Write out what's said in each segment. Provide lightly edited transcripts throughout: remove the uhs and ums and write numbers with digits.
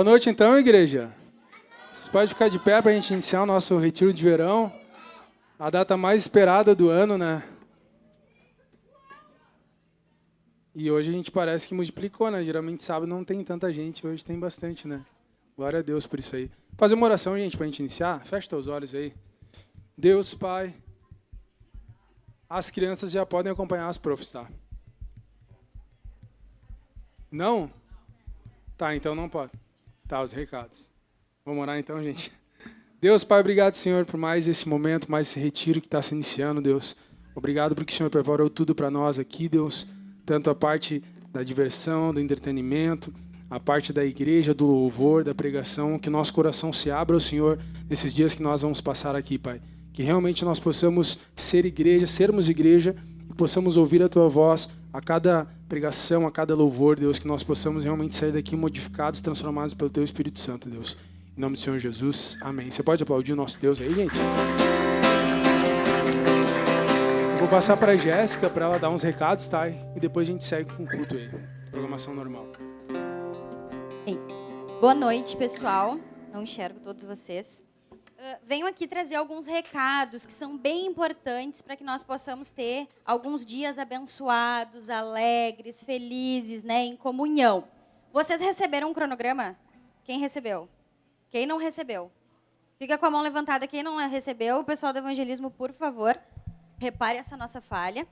Boa noite então, igreja. Vocês podem ficar de pé para a gente iniciar o nosso retiro de verão. A data mais esperada do ano, né? E hoje a gente parece que multiplicou, né? Geralmente sábado não tem tanta gente, hoje tem bastante, né? Glória a Deus por isso aí. Fazer uma oração, gente, para a gente iniciar. Fecha teus olhos aí. Deus, Pai, as crianças já podem acompanhar as profs, tá? Não? Tá, então não pode. Tá, os recados. Vamos orar então, gente. Deus, Pai, obrigado, Senhor, por mais esse momento, mais esse retiro que está se iniciando, Deus. Obrigado porque o Senhor preparou tudo para nós aqui, Deus. Tanto a parte da diversão, do entretenimento, a parte da igreja, do louvor, da pregação, que nosso coração se abra ao Senhor nesses dias que nós vamos passar aqui, Pai. Que realmente nós possamos ser igreja, sermos igreja, e possamos ouvir a Tua voz a cada pregação, a cada louvor, Deus, que nós possamos realmente sair daqui modificados, transformados pelo Teu Espírito Santo, Deus. Em nome do Senhor Jesus, amém. Você pode aplaudir o nosso Deus aí, gente? Eu vou passar para a Jéssica, para ela dar uns recados, tá? E depois a gente segue com o culto aí. Programação normal. Ei. Boa noite, pessoal. Não enxergo todos vocês. Venho aqui trazer alguns recados que são bem importantes para que nós possamos ter alguns dias abençoados, alegres, felizes, né, em comunhão. Vocês receberam um cronograma? Quem recebeu? Quem não recebeu? Fica com a mão levantada. Quem não recebeu, o pessoal do evangelismo, por favor, repare essa nossa falha.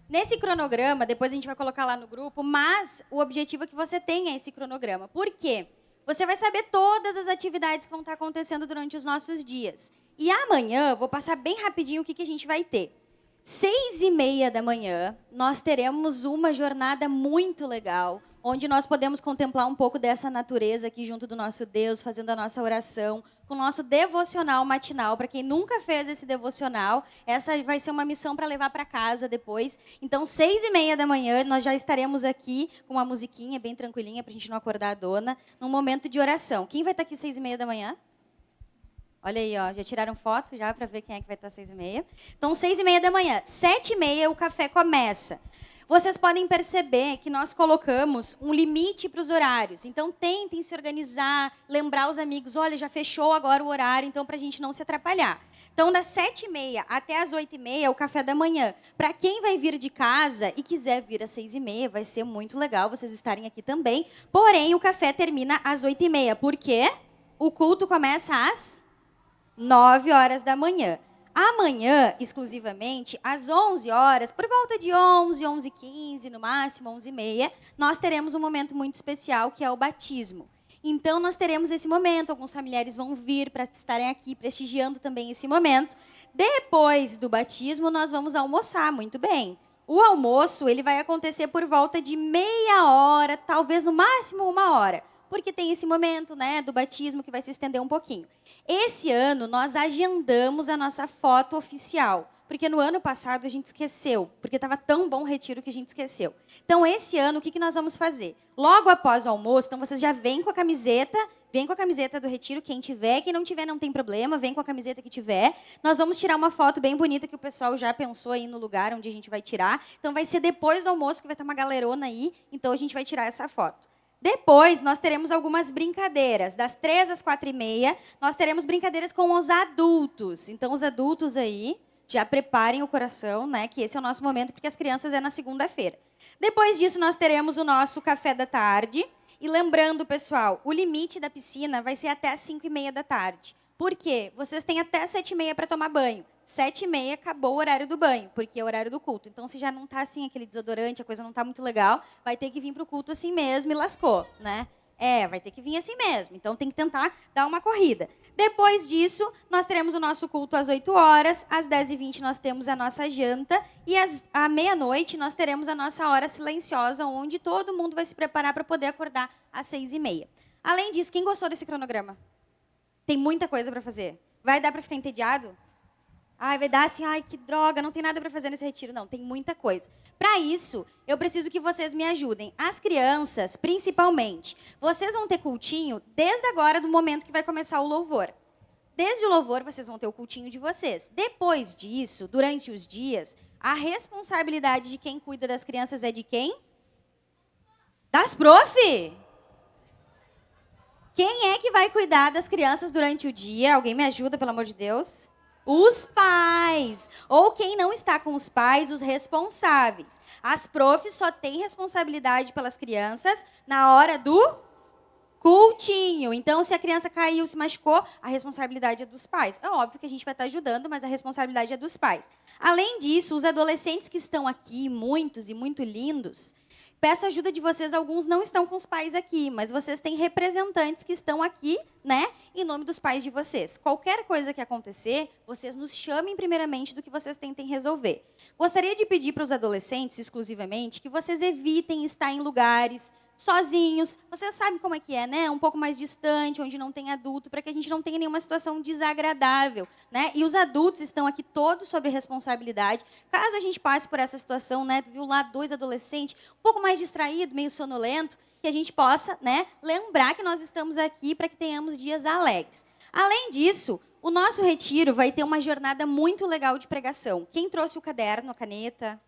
Nesse cronograma, depois a gente vai colocar lá no grupo, mas o objetivo é que você tenha esse cronograma. Por quê? Você vai saber todas as atividades que vão estar acontecendo durante os nossos dias. E amanhã, vou passar bem rapidinho o que a gente vai ter. 6h30 da manhã, nós teremos uma jornada muito legal, onde nós podemos contemplar um pouco dessa natureza aqui junto do nosso Deus, fazendo a nossa oração, com o nosso devocional matinal. Para quem nunca fez esse devocional, essa vai ser uma missão para levar para casa depois. Então, 6h30 da manhã, nós já estaremos aqui com uma musiquinha bem tranquilinha, para a gente não acordar a dona, num momento de oração. Quem vai estar aqui 6h30 da manhã? Olha aí, ó, já tiraram foto já para ver quem é que vai estar 6h30. Então, 6h30 da manhã. 7h30 o café começa. Vocês podem perceber que nós colocamos um limite para os horários. Então, tentem se organizar, lembrar os amigos, olha, já fechou agora o horário, então, para a gente não se atrapalhar. Então, das 7h30 até as 8h30 é o café da manhã. Para quem vai vir de casa e quiser vir às 6h30, vai ser muito legal vocês estarem aqui também. Porém, o café termina às 8h30. Por quê? O culto começa às 9h da manhã. Amanhã, exclusivamente, às 11h, por volta de 11, 11h15, no máximo 11h30, nós teremos um momento muito especial, que é o batismo. Então, nós teremos esse momento, alguns familiares vão vir para estarem aqui prestigiando também esse momento. Depois do batismo, nós vamos almoçar, muito bem. O almoço ele vai acontecer por volta de meia hora, talvez no máximo 1h. Porque tem esse momento, né, do batismo que vai se estender um pouquinho. Esse ano, nós agendamos a nossa foto oficial, porque no ano passado a gente esqueceu, porque estava tão bom o retiro que a gente esqueceu. Então, esse ano, o que nós vamos fazer? Logo após o almoço, então vocês já vêm com a camiseta, do retiro, quem tiver, quem não tiver não tem problema, vem com a camiseta que tiver. Nós vamos tirar uma foto bem bonita que o pessoal já pensou aí no lugar onde a gente vai tirar. Então, vai ser depois do almoço, que vai estar uma galerona aí, então a gente vai tirar essa foto. Depois, nós teremos algumas brincadeiras. Das 3 às 4h30, nós teremos brincadeiras com os adultos. Então, os adultos aí, já preparem o coração, né? Que esse é o nosso momento, porque as crianças é na segunda-feira. Depois disso, nós teremos o nosso café da tarde. E lembrando, pessoal, o limite da piscina vai ser até às 5h30 da tarde. Por quê? Vocês têm até 7h30 para tomar banho. 7h30 acabou o horário do banho, porque é o horário do culto. Então, se já não está assim, aquele desodorante, a coisa não está muito legal, vai ter que vir para o culto assim mesmo e lascou, né? Vai ter que vir assim mesmo. Então, tem que tentar dar uma corrida. Depois disso, nós teremos o nosso culto às 8h. Às 10h20, nós temos a nossa janta. E à meia-noite, nós teremos a nossa hora silenciosa, onde todo mundo vai se preparar para poder acordar às 6h30. Além disso, quem gostou desse cronograma? Tem muita coisa para fazer. Vai dar para ficar entediado? Vai dar assim, que droga, não tem nada para fazer nesse retiro. Não, tem muita coisa. Para isso, eu preciso que vocês me ajudem. As crianças, principalmente. Vocês vão ter cultinho desde agora, do momento que vai começar o louvor. Desde o louvor, vocês vão ter o cultinho de vocês. Depois disso, durante os dias, a responsabilidade de quem cuida das crianças é de quem? Das prof! Quem é que vai cuidar das crianças durante o dia? Alguém me ajuda, pelo amor de Deus? Os pais. Ou quem não está com os pais, os responsáveis. As profs só têm responsabilidade pelas crianças na hora do cultinho. Então, se a criança caiu, se machucou, a responsabilidade é dos pais. É óbvio que a gente vai estar ajudando, mas a responsabilidade é dos pais. Além disso, os adolescentes que estão aqui, muitos e muito lindos, peço ajuda de vocês, alguns não estão com os pais aqui, mas vocês têm representantes que estão aqui, né, em nome dos pais de vocês. Qualquer coisa que acontecer, vocês nos chamem primeiramente do que vocês tentem resolver. Gostaria de pedir para os adolescentes, exclusivamente, que vocês evitem estar em lugares sozinhos. Vocês sabem como é que é, né? Um pouco mais distante, onde não tem adulto, para que a gente não tenha nenhuma situação desagradável, né? E os adultos estão aqui todos sob responsabilidade. Caso a gente passe por essa situação, né? Tu viu lá 2 adolescentes, um pouco mais distraído, meio sonolento, que a gente possa, né, lembrar que nós estamos aqui para que tenhamos dias alegres. Além disso, o nosso retiro vai ter uma jornada muito legal de pregação. Quem trouxe o caderno, a caneta?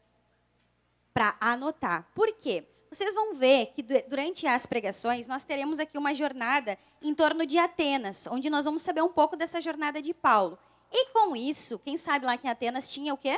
Para anotar. Por quê? Vocês vão ver que durante as pregações nós teremos aqui uma jornada em torno de Atenas, onde nós vamos saber um pouco dessa jornada de Paulo. E com isso, quem sabe lá que em Atenas tinha o quê?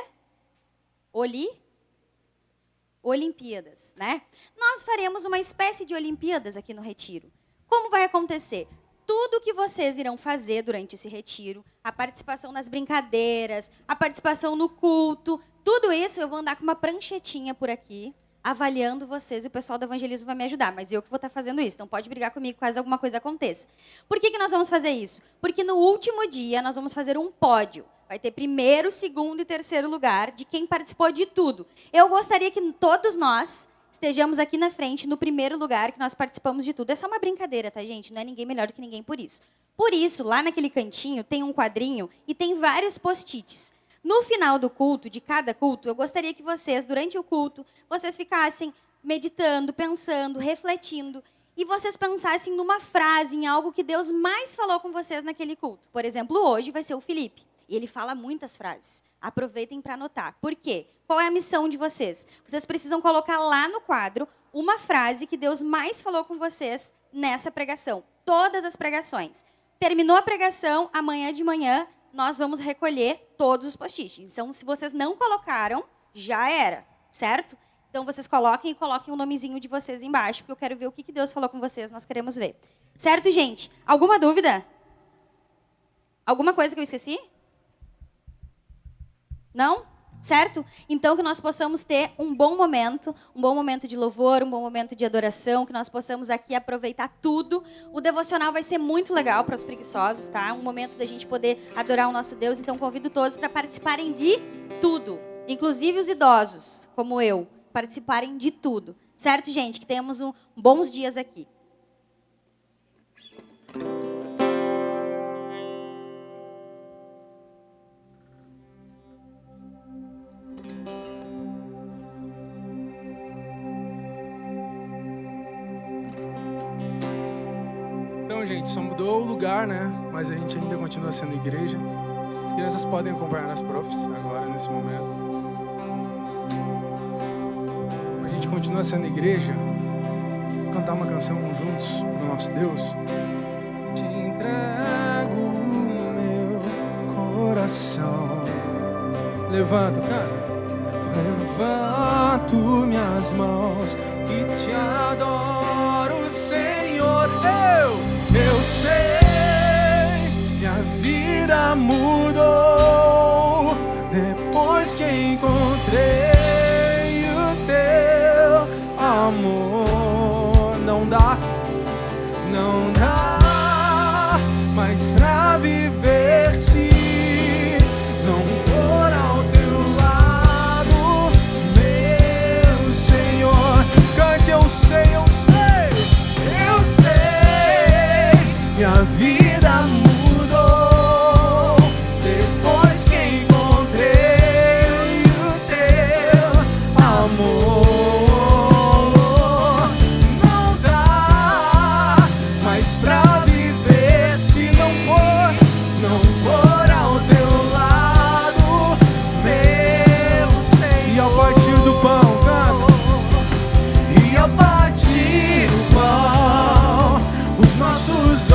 Olimpíadas, né? Nós faremos uma espécie de Olimpíadas aqui no retiro. Como vai acontecer? Tudo que vocês irão fazer durante esse retiro, a participação nas brincadeiras, a participação no culto, tudo isso eu vou andar com uma pranchetinha por aqui, avaliando vocês, e o pessoal do evangelismo vai me ajudar, mas eu que vou estar fazendo isso, então pode brigar comigo caso alguma coisa aconteça. Por que nós vamos fazer isso? Porque no último dia nós vamos fazer um pódio. Vai ter primeiro, segundo e terceiro lugar de quem participou de tudo. Eu gostaria que todos nós estejamos aqui na frente, no primeiro lugar, que nós participamos de tudo. É só uma brincadeira, tá, gente? Não é ninguém melhor do que ninguém por isso. Por isso, lá naquele cantinho, tem um quadrinho e tem vários post-its. No final do culto, de cada culto, eu gostaria que vocês, durante o culto, vocês ficassem meditando, pensando, refletindo, e vocês pensassem numa frase, em algo que Deus mais falou com vocês naquele culto. Por exemplo, hoje vai ser o Felipe, e ele fala muitas frases. Aproveitem para anotar. Por quê? Qual é a missão de vocês? Vocês precisam colocar lá no quadro uma frase que Deus mais falou com vocês nessa pregação. Todas as pregações. Terminou a pregação, amanhã de manhã, nós vamos recolher todos os post-its. Então, se vocês não colocaram, já era, certo? Então, vocês coloquem o nomezinho de vocês embaixo, porque eu quero ver o que Deus falou com vocês, nós queremos ver. Certo, gente? Alguma dúvida? Alguma coisa que eu esqueci? Não? Certo? Então, que nós possamos ter um bom momento de louvor, um bom momento de adoração, que nós possamos aqui aproveitar tudo. O devocional vai ser muito legal para os preguiçosos, tá? Um momento da gente poder adorar o nosso Deus. Então, convido todos para participarem de tudo, inclusive os idosos, como eu, participarem de tudo. Certo, gente? Que tenhamos bons dias aqui. Gente, só mudou o lugar, né? Mas a gente ainda continua sendo igreja. As crianças podem acompanhar as profs agora, nesse momento. A gente continua sendo igreja. Vamos cantar uma canção juntos pro nosso Deus. Te entrego o meu coração. Levanto, cara. Levanto minhas mãos e te adoro, Senhor. Eu sei, minha vida mudou depois que encontrei o teu amor. Não dá mais pra viver se não for ao teu lado, meu Senhor. Cante, eu sei. Minha vida mudou depois que encontrei o teu amor. Não dá mais pra viver se não for ao teu lado, meu Senhor. E ao partir do pão, canta. E ao partir do pão, os nossos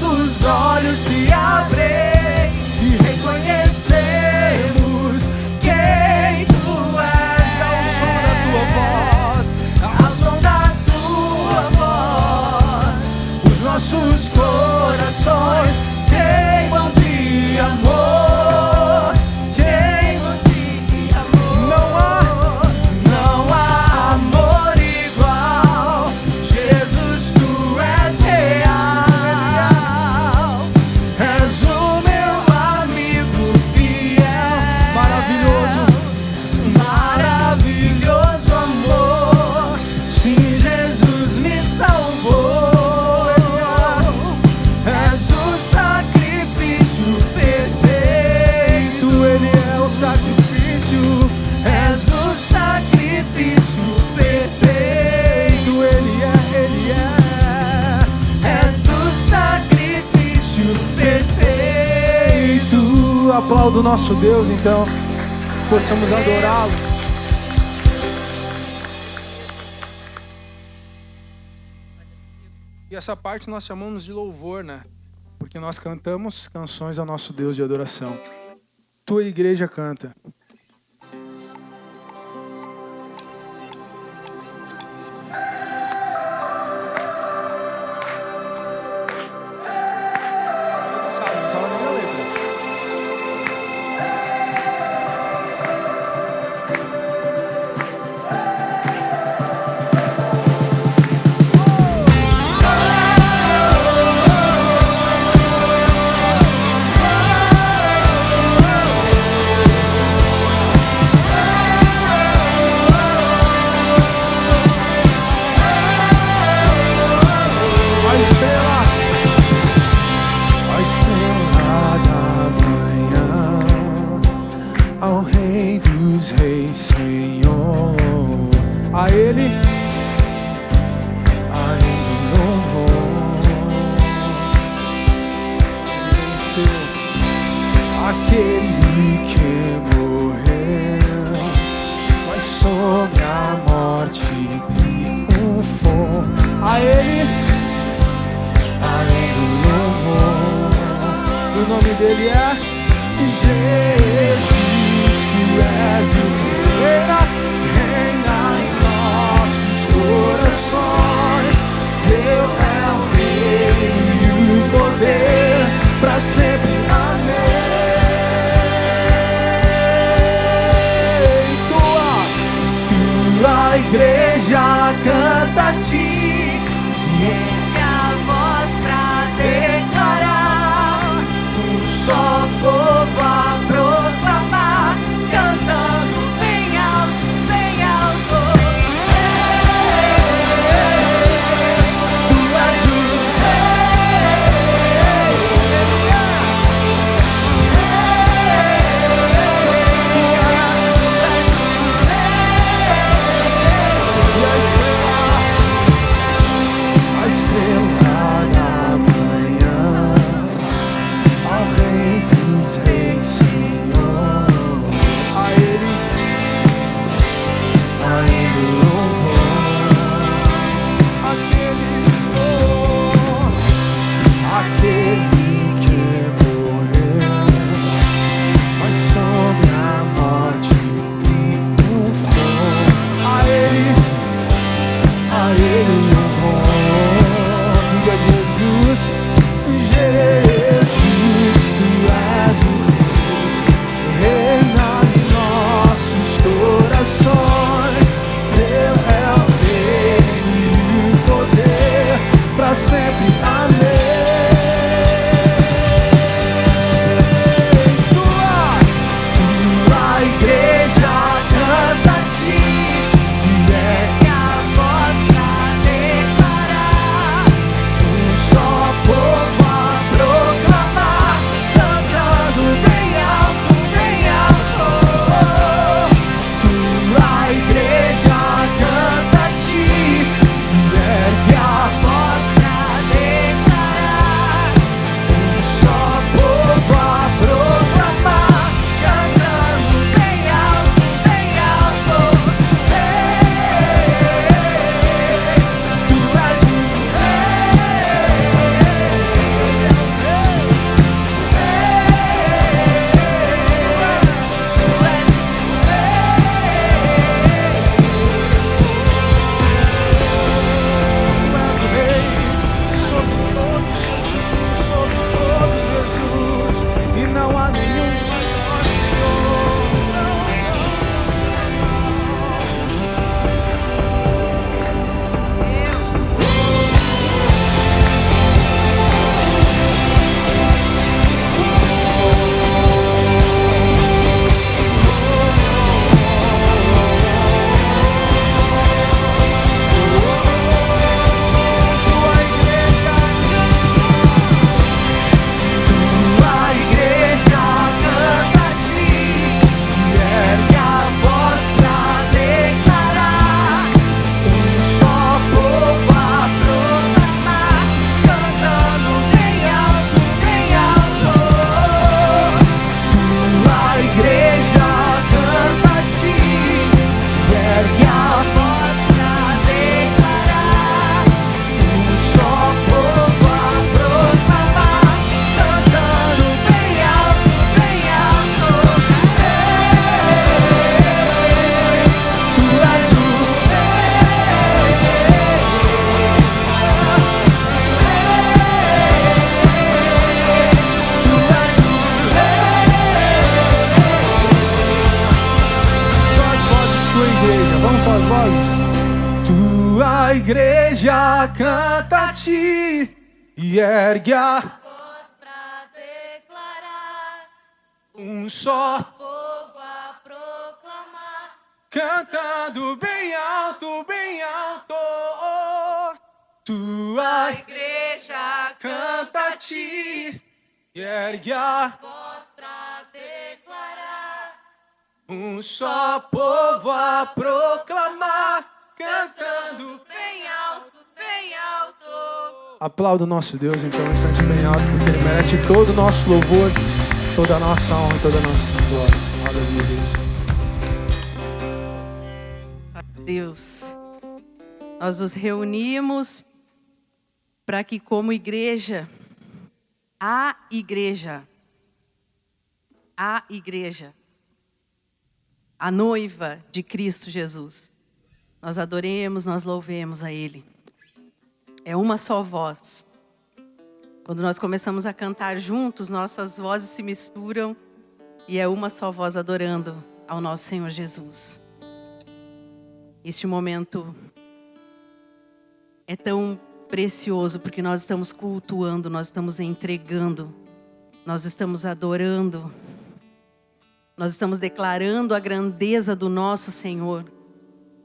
nossos olhos se abrem e reconhecemos quem tu és. Ao som da tua voz, os nossos corações queimam de amor, queimam de amor. Não há amor igual. Jesus, tu és real. És o meu amigo fiel. Maravilhoso, maravilhoso amor. Sim, Jesus me salvou. És o sacrifício perfeito. Ele é o sacrifício. És o sacrifício perfeito. Ele é. És o sacrifício perfeito. Aplauda o nosso Deus, então, possamos adorá-lo. E essa parte nós chamamos de louvor, né? Porque nós cantamos canções ao nosso Deus de adoração. Tua igreja canta. Não sabe nem a letra. A estrela da manhã, ao Rei dos Reis, Senhor, a Ele louvor. Ele venceu, aquele que morreu, mas sobre a morte triunfou. A Ele louvor. O nome dele é Jesus. Tu és o reina em nossos corações. Teu é o reino e o poder pra sempre. Amém. Tua igreja canta a ti. Só povo a proclamar, cantando suas vozes. Tua igreja canta a ti e ergue a voz pra declarar, um só povo a proclamar. cantando bem alto, bem alto. Tua Igreja canta a ti e ergue a voz pra declarar, um só povo a proclamar, cantando. bem alto, bem alto. Aplauda o nosso Deus, então, e cante bem alto, porque Ele merece todo o nosso louvor, toda a nossa honra, toda a nossa glória. Aleluia, Deus. Deus, nós nos reunimos para que, como igreja, a igreja, a noiva de Cristo Jesus, nós adoremos, nós louvemos a Ele. É uma só voz. Quando nós começamos a cantar juntos, nossas vozes se misturam e é uma só voz adorando ao nosso Senhor Jesus. Este momento é tão precioso porque nós estamos cultuando, nós estamos entregando, nós estamos adorando, nós estamos declarando a grandeza do nosso Senhor,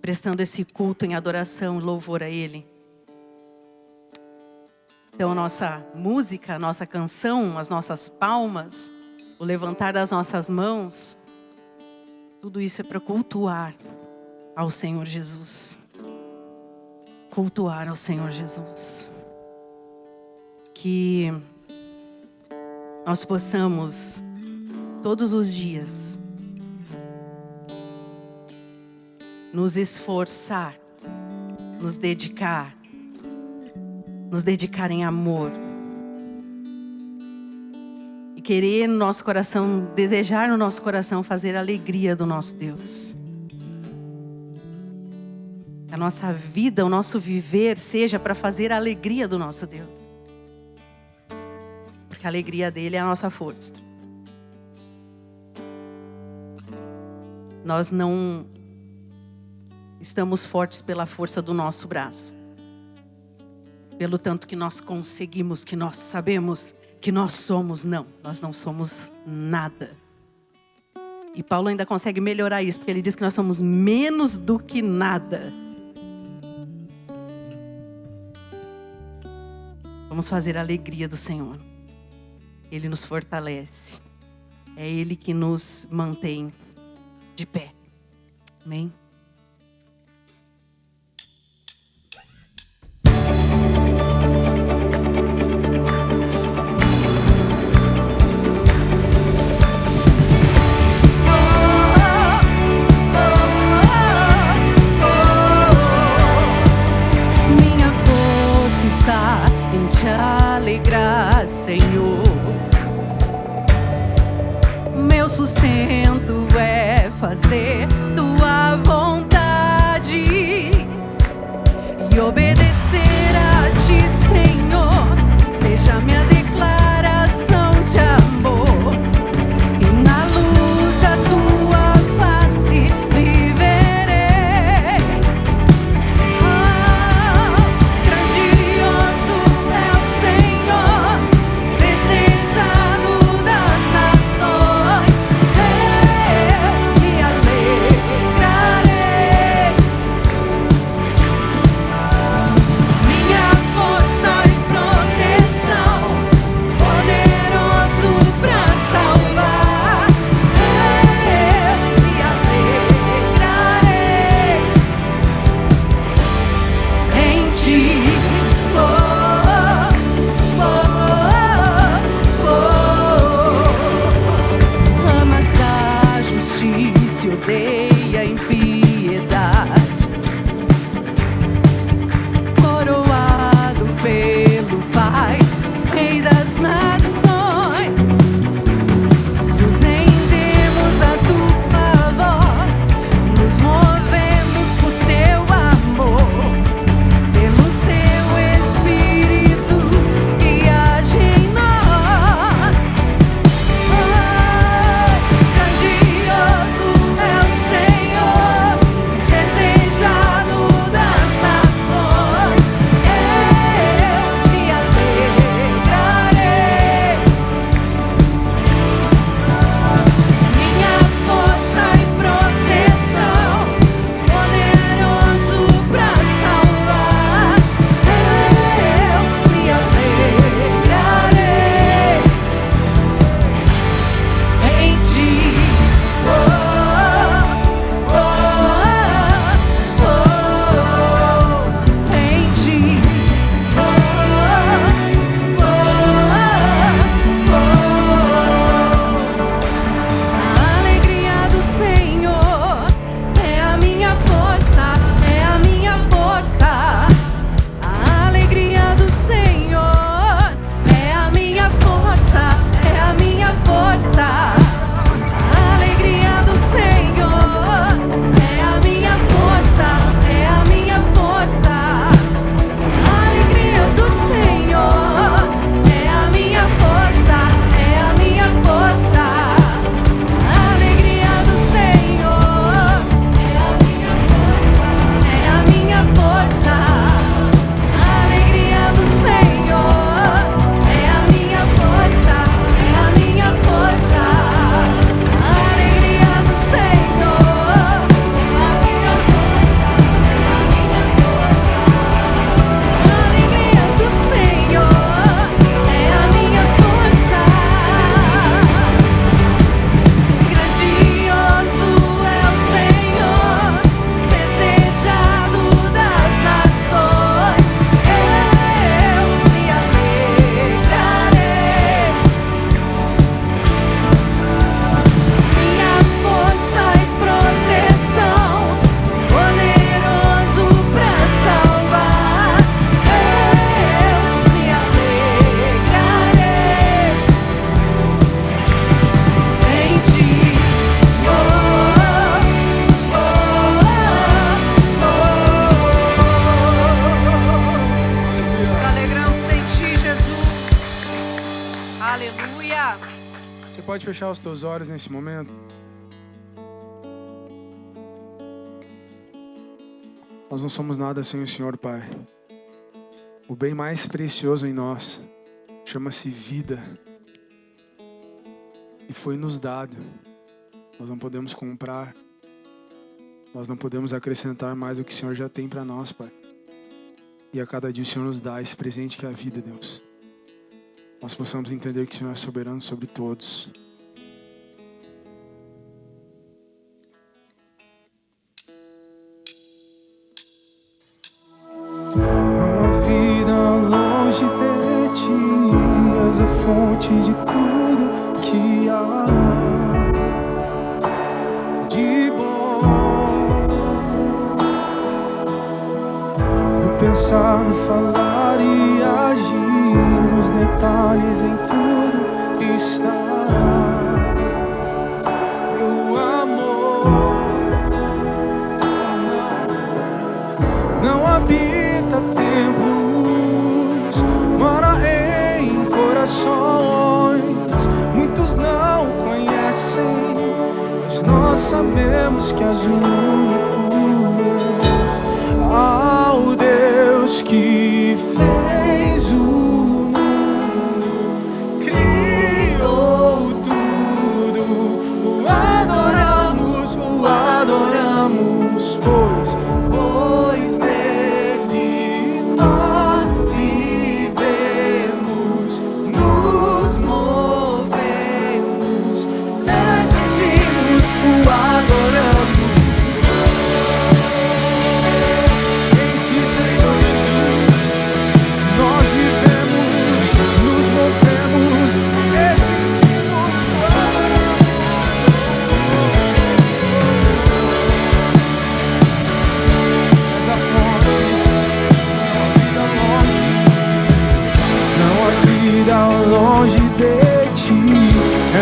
prestando esse culto em adoração e louvor a Ele. Então a nossa música, a nossa canção, as nossas palmas, o levantar das nossas mãos, tudo isso é para cultuar ao Senhor Jesus. Cultuar ao Senhor Jesus. Que nós possamos, todos os dias, nos esforçar, nos dedicar em amor. E querer no nosso coração, desejar no nosso coração fazer a alegria do nosso Deus. A nossa vida, o nosso viver seja para fazer a alegria do nosso Deus. Porque a alegria dele é a nossa força. Nós não estamos fortes pela força do nosso braço. Pelo tanto que nós conseguimos, que nós sabemos, que nós somos. Não, nós não somos nada. E Paulo ainda consegue melhorar isso, porque ele diz que nós somos menos do que nada. Vamos fazer a alegria do Senhor. Ele nos fortalece. É Ele que nos mantém de pé. Amém? Minha força está em te alegrar, Senhor. Meu sustento é fazer tua vontade e obedecer a ti, Senhor. Seja minha declaração de amor e na luz da tua face viverei. Grandioso é o Senhor, desejado das nações. Eu me alegro. fechar os teus olhos nesse momento? Nós não somos nada sem o Senhor, Pai. O bem mais precioso em nós chama-se vida. E foi nos dado. Nós não podemos comprar. Nós não podemos acrescentar mais do que o Senhor já tem para nós, Pai. E a cada dia o Senhor nos dá esse presente que é a vida, Deus. Nós possamos entender que o Senhor é soberano sobre todos. Não há vida longe de ti, és a fonte de tudo que há de bom. No pensar, no falar e agir, nos detalhes, em tudo está teu amor. Não habita templos, mora em corações. Muitos não conhecem, mas nós sabemos que és o único Deus. Ao Deus que fez o mundo, criou tudo. O adoramos, pois nele nós vivemos, nos movemos, existimos, o adoramos. Em ti, Senhor Jesus, nós vivemos, nos movemos, existimos, o adoramos. És a fonte, não há vida longe de ti.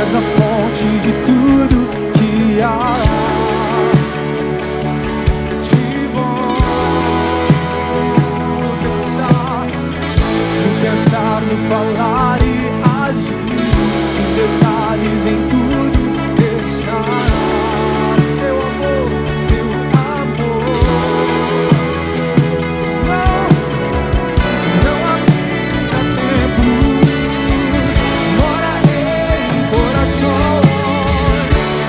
És a fonte de tudo que há de bom. No pensar, no falar e agir, nos detalhes, em tudo está teu amor, teu amor. Não habita templos, mora em corações.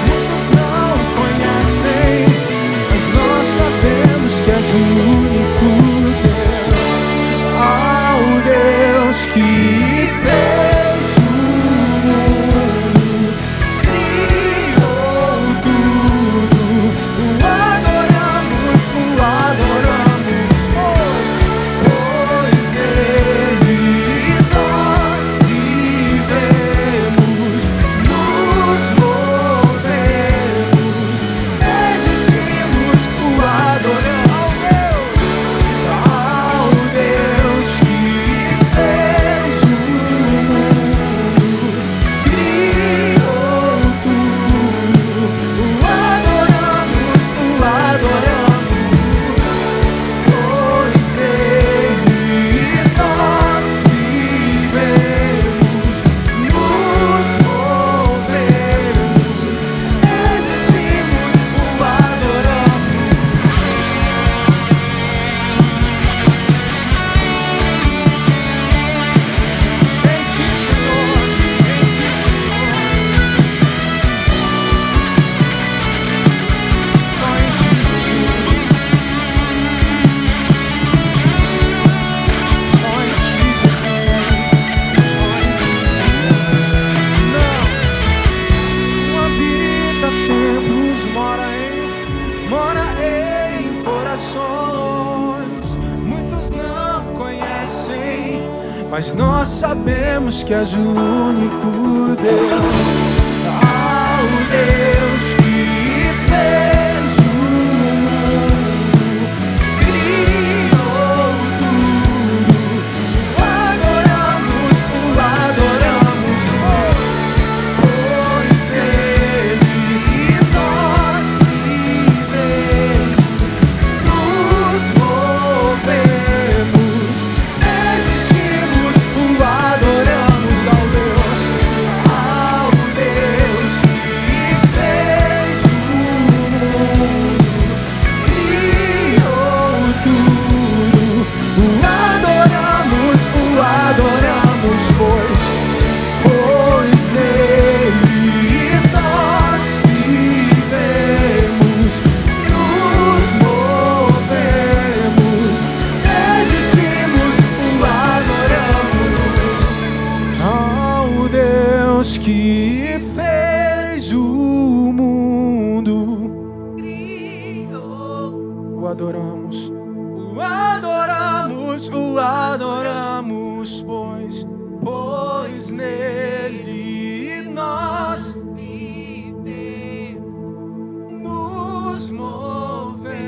Muitos não conhecem, mas nós sabemos que és o único Deus. Ao Deus que fez o mundo, criou tudo. O adoramos, pois nele nós vivemos, nos movemos, existimos, o adoramos. Ao Deus que fez o mundo, criou tudo. O adoramos, pois nele nós vivemos, nos movemos, existimos, o adoramos. Em ti, Senhor, em ti, Senhor, só em ti, Jesus, só em ti, Jesus, só em ti, Senhor. Não habita templos, mora em corações. Muitos não conhecem, mas nós sabemos que és o único Deus. Ao Deus que fez o mundo, criou tudo. O adoramos, pois nele nós vivemos, nos movemos, existimos, o adoramos ao Deus adoramos, o adoramos, o adoramos, pois nele nós nos movemos,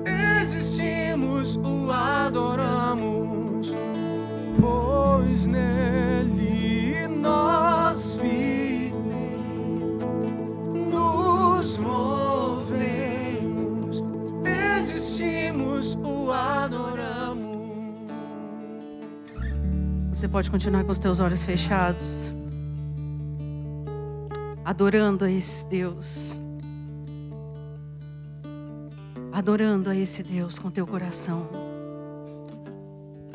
existimos, o adoramos, pois nele nós nos movemos, existimos, o adoramos. Você pode continuar com os teus olhos fechados, adorando a esse Deus. Adorando a esse Deus com teu coração,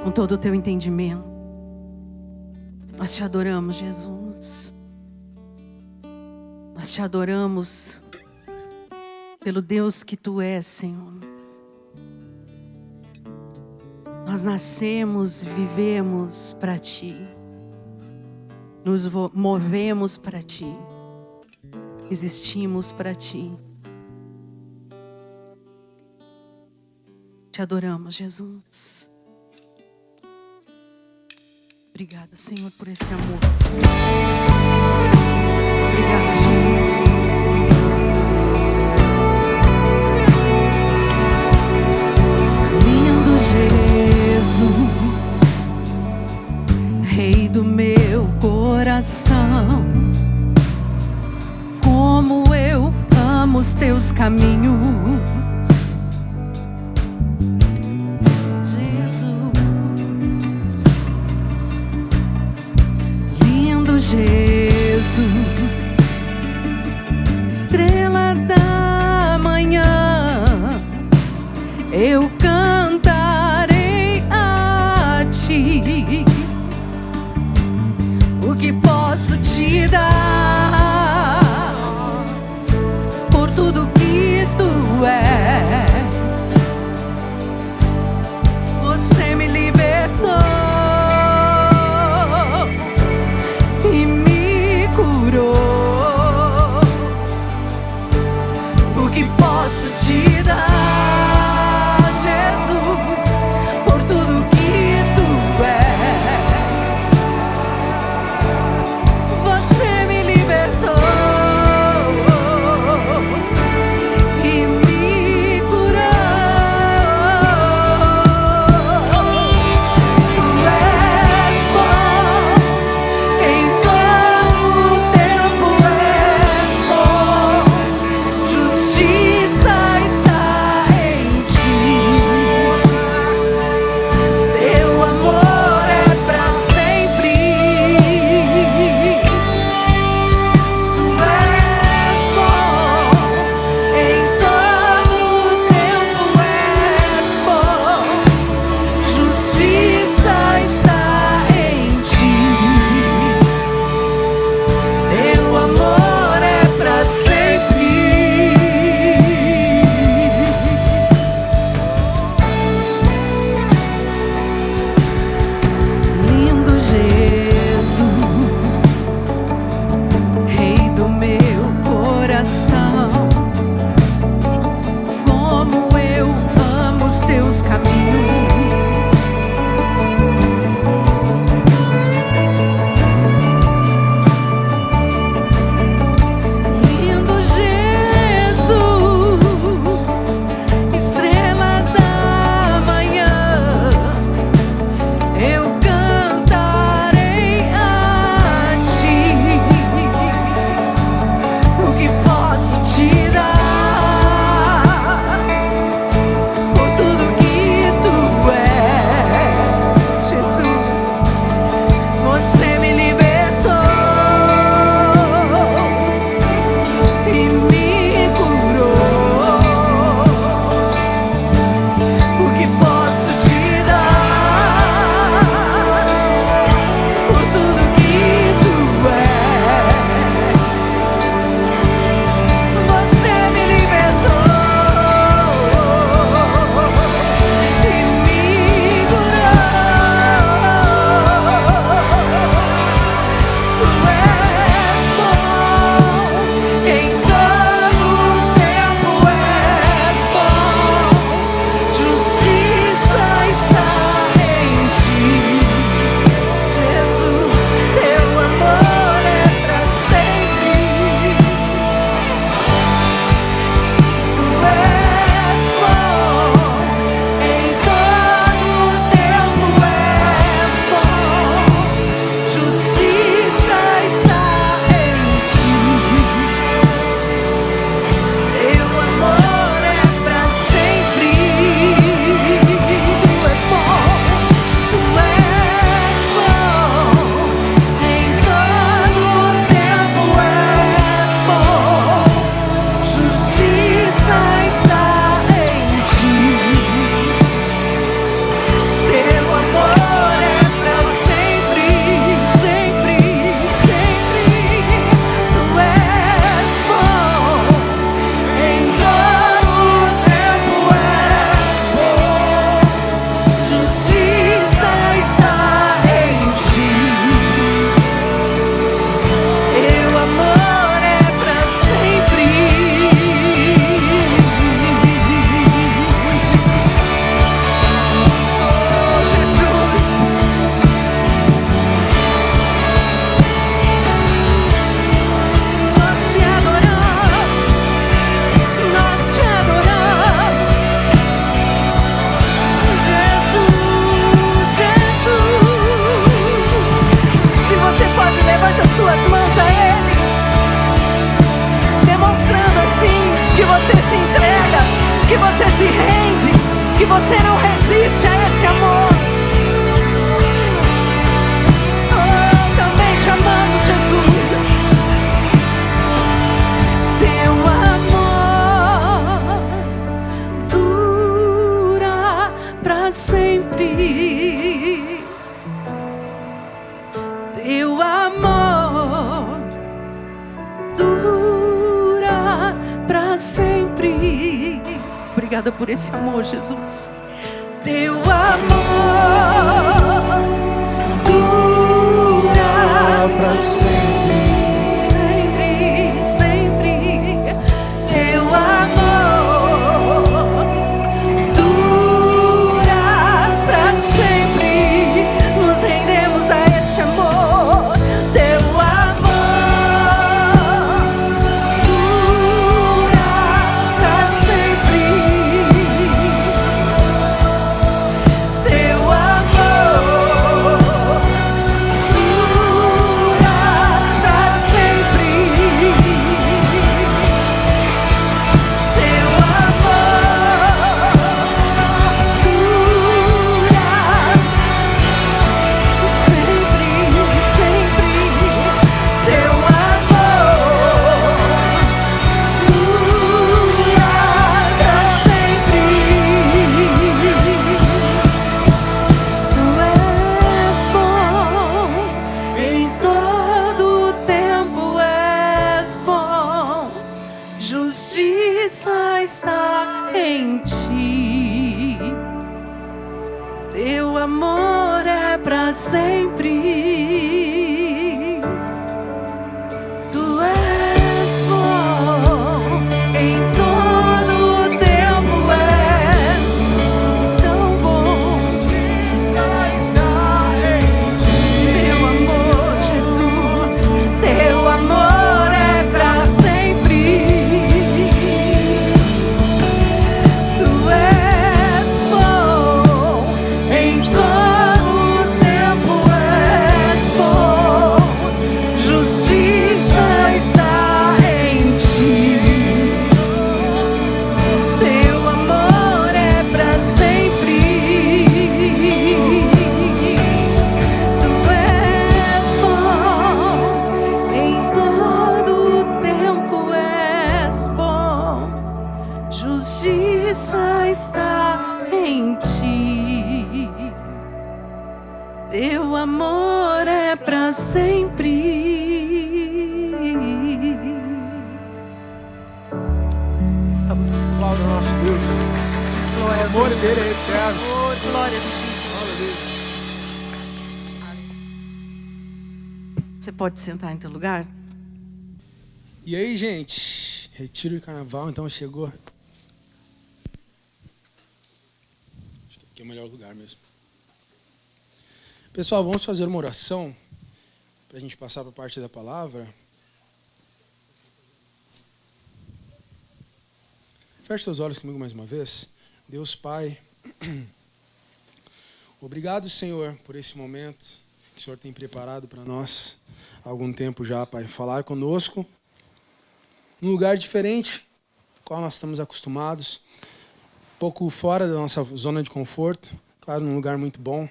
com todo o teu entendimento. Nós te adoramos, Jesus. Nós te adoramos pelo Deus que tu és, Senhor. Nós nascemos, vivemos para ti. Nos movemos para ti. Existimos para ti. Te adoramos, Jesus. Obrigada, Senhor, por esse amor. Obrigada, Jesus. Lindo Jesus, Rei do meu coração, como eu amo os teus caminhos. Jesus, estrela da manhã, eu cantarei a ti. O que posso te dar por tudo que tu és? Você me libertou e me para sempre. Obrigada por esse amor, Jesus. Teu amor dura Pra sempre. sempre, sempre. Teu amor dura pra sempre. Nos rendemos a este amor. Teu amor dura pra sempre. Teu amor dura pra sempre. Teu amor dura sempre, sempre. Teu amor dura pra sempre. Tu és bom, em todo tempo és bom. Justiça está em ti. Teu amor é pra sempre. Tu és bom, em todo tempo és tão bom. Teu amor, Jesus, teu amor é pra sempre. Tu és bom, em todo tempo és bom. Justiça está em ti. Teu amor é pra sempre. Tu és bom, em todo tempo és bom. Justiça está em ti. Teu amor é pra sempre. Aplauda o nosso Deus. Glória O amor dele é eterno. Oh, glória a ti. Você pode sentar em teu lugar? E aí, gente? Retiro de carnaval, então chegou. Acho que aqui é o melhor lugar mesmo. Pessoal, vamos fazer uma oração para a gente passar para a parte da palavra. Feche seus olhos comigo mais uma vez. Deus Pai, obrigado, Senhor, por esse momento que o Senhor tem preparado para nós há algum tempo já, Pai. Falar conosco num lugar diferente, qual nós estamos acostumados, um pouco fora da nossa zona de conforto, claro, num lugar muito bom,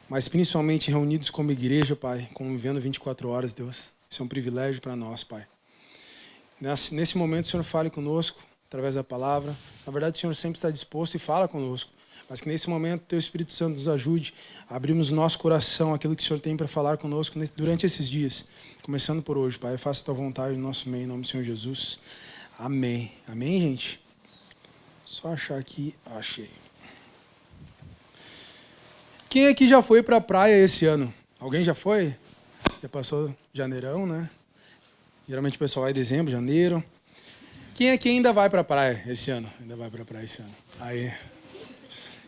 mas principalmente reunidos como igreja, Pai, convivendo 24 horas, Deus. Isso é um privilégio para nós, Pai. Nesse momento, o Senhor fale conosco através da palavra. Na verdade, o Senhor sempre está disposto e fala conosco, mas que nesse momento o Teu Espírito Santo nos ajude a abrirmos o nosso coração, aquilo que o Senhor tem para falar conosco durante esses dias, começando por hoje, Pai. Faça a Tua vontade no nosso meio, em nome do Senhor Jesus. Amém. Amém, gente? Só achar aqui. Achei. Quem aqui já foi para a praia esse ano? Alguém já foi? Já passou janeirão, né? Geralmente o pessoal vai em dezembro, janeiro. Quem aqui ainda vai para a praia esse ano? Ainda vai para a praia esse ano. Aí.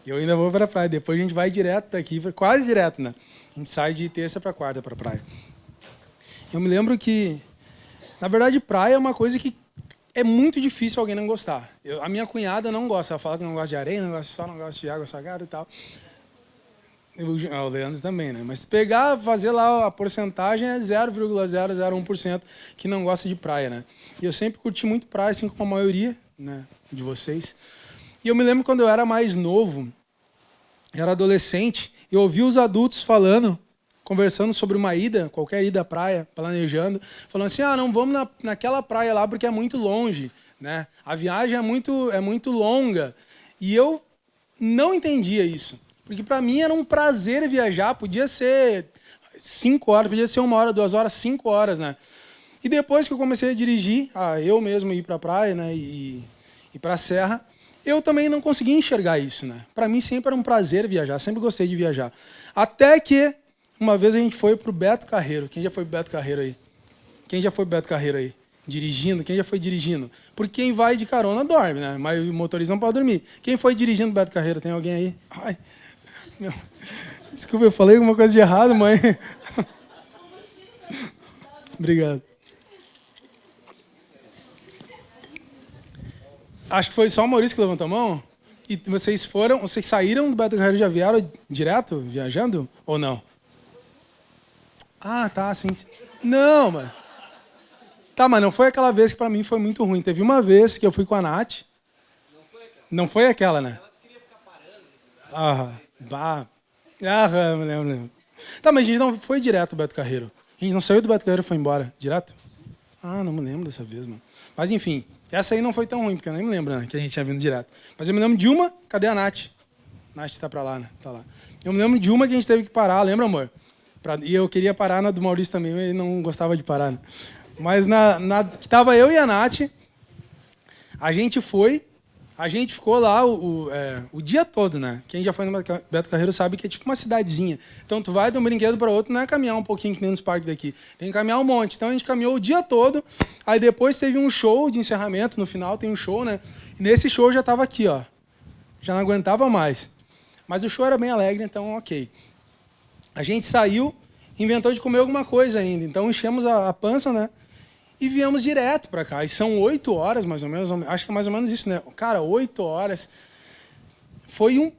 Eu ainda vou para a praia. Depois a gente vai direto daqui, quase direto, né? A gente sai de terça para quarta para a praia. Eu me lembro que, na verdade, praia é uma coisa que é muito difícil alguém não gostar. A minha cunhada não gosta. Ela fala que não gosta de areia, não gosta de sol, não gosta de água salgada e tal. O Leandro também, né? Mas pegar, fazer lá a porcentagem é 0,001% que não gosta de praia, né? E eu sempre curti muito praia, assim como a maioria, né, de vocês. E eu me lembro quando eu era mais novo, era adolescente, eu ouvia os adultos falando, conversando sobre uma ida, qualquer ida à praia, planejando, falando assim, não vamos naquela praia lá porque é muito longe, né? A viagem é muito longa. E eu não entendia isso. Porque para mim era um prazer viajar, podia ser 5 horas, podia ser 1 hora, 2 horas, 5 horas, né? E depois que eu comecei a dirigir, eu mesmo ir para a praia, né, e para a serra, eu também não conseguia enxergar isso, né? Para mim sempre era um prazer viajar, sempre gostei de viajar. Até que uma vez a gente foi para o Beto Carreiro. Quem já foi para o Beto Carreiro aí? Quem já foi para o Beto Carreiro aí? Dirigindo? Quem já foi dirigindo? Porque quem vai de carona dorme, né? Mas o motorista não pode dormir. Quem foi dirigindo o Beto Carreiro? Tem alguém aí? Ai, meu. Desculpa, eu falei alguma coisa de errado, mãe. Obrigado. Acho que foi só o Maurício que levantou a mão. E vocês saíram do Beto Carreiro e já vieram direto, viajando? Ou não? Ah, tá, sim. Não, mas... Tá, mas não foi aquela vez que pra mim foi muito ruim. Teve uma vez que eu fui com a Nath. Não foi aquela, né? Ela queria ficar parando. Me lembro. Tá, mas a gente não foi direto do Beto Carreiro. A gente não saiu do Beto Carreiro e foi embora. Direto? Não me lembro dessa vez, mano. Mas enfim, essa aí não foi tão ruim, porque eu nem me lembro, né, que a gente tinha vindo direto. Mas eu me lembro de uma... Cadê a Nath? Nath tá pra lá, né? Tá lá. Eu me lembro de uma que a gente teve que parar, lembra, amor? E eu queria parar na do Maurício também, mas ele não gostava de parar, né? Mas que tava eu e a Nath, a gente ficou lá o dia todo, né? Quem já foi no Beto Carreiro sabe que é tipo uma cidadezinha. Então tu vai de um brinquedo para outro, não é caminhar um pouquinho que nem nos parques daqui. Tem que caminhar um monte. Então a gente caminhou o dia todo, aí depois teve um show de encerramento, no final tem um show, né? E nesse show eu já tava aqui, ó. Já não aguentava mais. Mas o show era bem alegre, então ok. A gente saiu, inventou de comer alguma coisa ainda. Então enchemos a pança, né? E viemos direto para cá. E são 8 horas, mais ou menos. Acho que é mais ou menos isso, né? Cara, 8 horas. Foi